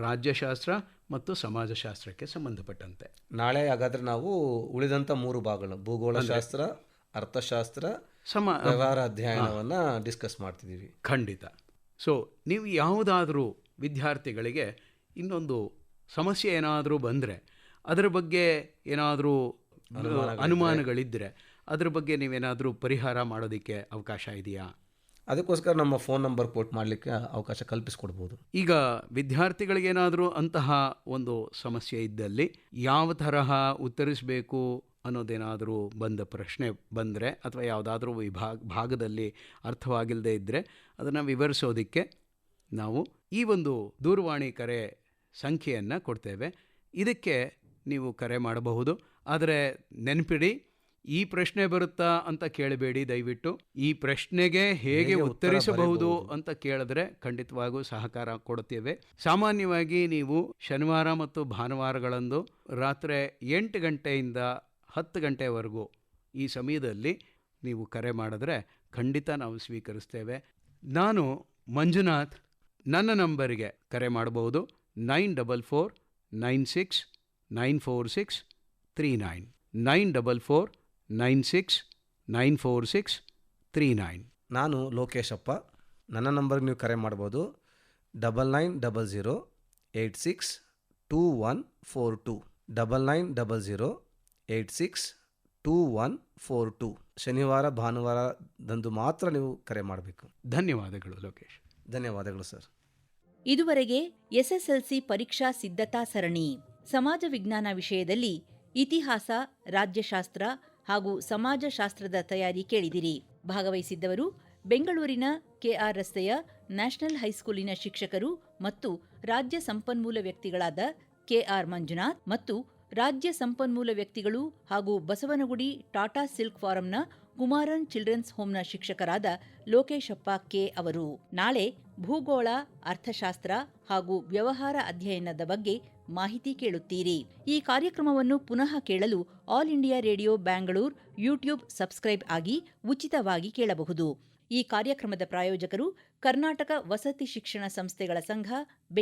Speaker 5: ರಾಜ್ಯಶಾಸ್ತ್ರ ಮತ್ತು ಸಮಾಜಶಾಸ್ತ್ರಕ್ಕೆ ಸಂಬಂಧಪಟ್ಟಂತೆ.
Speaker 6: ನಾಳೆ ಹಾಗಾದರೆ ನಾವು ಉಳಿದಂಥ 3 ಭಾಗಗಳು, ಭೂಗೋಳಶಾಸ್ತ್ರ, ಅರ್ಥಶಾಸ್ತ್ರ, ವ್ಯವಹಾರ ಅಧ್ಯಯನವನ್ನು ಡಿಸ್ಕಸ್ ಮಾಡ್ತಿದ್ದೀವಿ.
Speaker 5: ಖಂಡಿತ. ಸೊ ನೀವು ಯಾವುದಾದ್ರೂ ವಿದ್ಯಾರ್ಥಿಗಳಿಗೆ ಇನ್ನೊಂದು ಸಮಸ್ಯೆ ಏನಾದರೂ ಬಂದರೆ, ಅದರ ಬಗ್ಗೆ ಏನಾದರೂ ಅನುಮಾನಗಳಿದ್ದರೆ ಅದರ ಬಗ್ಗೆ ನೀವೇನಾದರೂ ಪರಿಹಾರ ಮಾಡೋದಕ್ಕೆ ಅವಕಾಶ ಇದೆಯಾ?
Speaker 6: ಅದಕ್ಕೋಸ್ಕರ ನಮ್ಮ ಫೋನ್ ನಂಬರ್ ಕೋಟ್ ಮಾಡಲಿಕ್ಕೆ ಅವಕಾಶ ಕಲ್ಪಿಸ್ಕೊಡ್ಬೋದು.
Speaker 5: ಈಗ ವಿದ್ಯಾರ್ಥಿಗಳಿಗೇನಾದರೂ ಅಂತಹ ಒಂದು ಸಮಸ್ಯೆ ಇದ್ದಲ್ಲಿ ಯಾವ ತರಹ ಉತ್ತರಿಸಬೇಕು ಅನ್ನೋದೇನಾದರೂ ಪ್ರಶ್ನೆ ಬಂದರೆ ಅಥವಾ ಯಾವುದಾದ್ರೂ ಭಾಗದಲ್ಲಿ ಅರ್ಥವಾಗಿಲ್ಲದೆ ಇದ್ದರೆ ಅದನ್ನು ವಿವರಿಸೋದಕ್ಕೆ ನಾವು ಈ ಒಂದು ದೂರವಾಣಿ ಕರೆ ಸಂಖ್ಯೆಯನ್ನು ಕೊಡ್ತೇವೆ. ಇದಕ್ಕೆ ನೀವು ಕರೆ ಮಾಡಬಹುದು. ಆದರೆ ನೆನಪಿಡಿ, ಈ ಪ್ರಶ್ನೆ ಬರುತ್ತಾ ಅಂತ ಕೇಳಬೇಡಿ ದಯವಿಟ್ಟು. ಈ ಪ್ರಶ್ನೆಗೆ ಹೇಗೆ ಉತ್ತರಿಸಬಹುದು ಅಂತ ಕೇಳಿದ್ರೆ ಖಂಡಿತವಾಗೂ ಸಹಕಾರ ಕೊಡುತ್ತೇವೆ. ಸಾಮಾನ್ಯವಾಗಿ ನೀವು ಶನಿವಾರ ಮತ್ತು ಭಾನುವಾರಗಳಂದು ರಾತ್ರಿ 8 ಗಂಟೆಯಿಂದ 10 ಗಂಟೆವರೆಗೂ ಈ ಸಮಯದಲ್ಲಿ ನೀವು ಕರೆ ಮಾಡಿದ್ರೆ ಖಂಡಿತ ನಾವು ಸ್ವೀಕರಿಸ್ತೇವೆ. ನಾನು ಮಂಜುನಾಥ್. ನನ್ನ ನಂಬರಿಗೆ ಕರೆ ಮಾಡಬಹುದು 9449694639 9449694639.
Speaker 6: ನಾನು ಲೋಕೇಶಪ್ಪ. ನನ್ನ ನಂಬರ್ಗೆ ನೀವು ಕರೆ ಮಾಡ್ಬೋದು 9900862142 9900862142. ಶನಿವಾರ ಭಾನುವಾರದಂದು ಮಾತ್ರ ನೀವು ಕರೆ ಮಾಡಬೇಕು.
Speaker 5: ಧನ್ಯವಾದಗಳು ಲೋಕೇಶ್.
Speaker 6: ಧನ್ಯವಾದಗಳು ಸರ್.
Speaker 1: ಇದುವರೆಗೆ ಎಸ್ಎಸ್ಎಲ್ಸಿ ಪರೀಕ್ಷಾ ಸಿದ್ಧತಾ ಸರಣಿ ಸಮಾಜ ವಿಜ್ಞಾನ ವಿಷಯದಲ್ಲಿ ಇತಿಹಾಸ, ರಾಜ್ಯಶಾಸ್ತ್ರ ಹಾಗೂ ಸಮಾಜಶಾಸ್ತ್ರದ ತಯಾರಿ ಕೇಳಿದಿರಿ. ಭಾಗವಹಿಸಿದ್ದವರು ಬೆಂಗಳೂರಿನ ಕೆಆರ್ ರಸ್ತೆಯ ನ್ಯಾಷನಲ್ ಹೈಸ್ಕೂಲಿನ ಶಿಕ್ಷಕರು ಮತ್ತು ರಾಜ್ಯ ಸಂಪನ್ಮೂಲ ವ್ಯಕ್ತಿಗಳಾದ ಕೆಆರ್ ಮಂಜುನಾಥ್ ಮತ್ತು ರಾಜ್ಯ ಸಂಪನ್ಮೂಲ ವ್ಯಕ್ತಿಗಳು ಹಾಗೂ ಬಸವನಗುಡಿ ಟಾಟಾ ಸಿಲ್ಕ್ ಫಾರಂನ ಕುಮಾರನ್ ಚಿಲ್ಡ್ರನ್ಸ್ ಹೋಮ್ನ ಶಿಕ್ಷಕರಾದ ಲೋಕೇಶಪ್ಪ ಕೆ ಅವರು. ನಾಳೆ ಭೂಗೋಳ, ಅರ್ಥಶಾಸ್ತ್ರ ಹಾಗೂ ವ್ಯವಹಾರ ಅಧ್ಯಯನದ ಬಗ್ಗೆ ಮಾಹಿತಿ ಕೇಳುತ್ತೀರಿ. ಈ ಕಾರ್ಯಕ್ರಮವನ್ನು ಪುನಃ ಕೇಳಲು all India radio Bengaluru YouTube subscribe ಆಗಿ ಉಚಿತವಾಗಿ ಕೇಳಬಹುದು. ಈ ಕಾರ್ಯಕ್ರಮದ ಪ್ರಾಯೋಜಕರು ಕರ್ನಾಟಕ ವಸತಿ ಶಿಕ್ಷಣ ಸಂಸ್ಥೆಗಳ ಸಂಘ.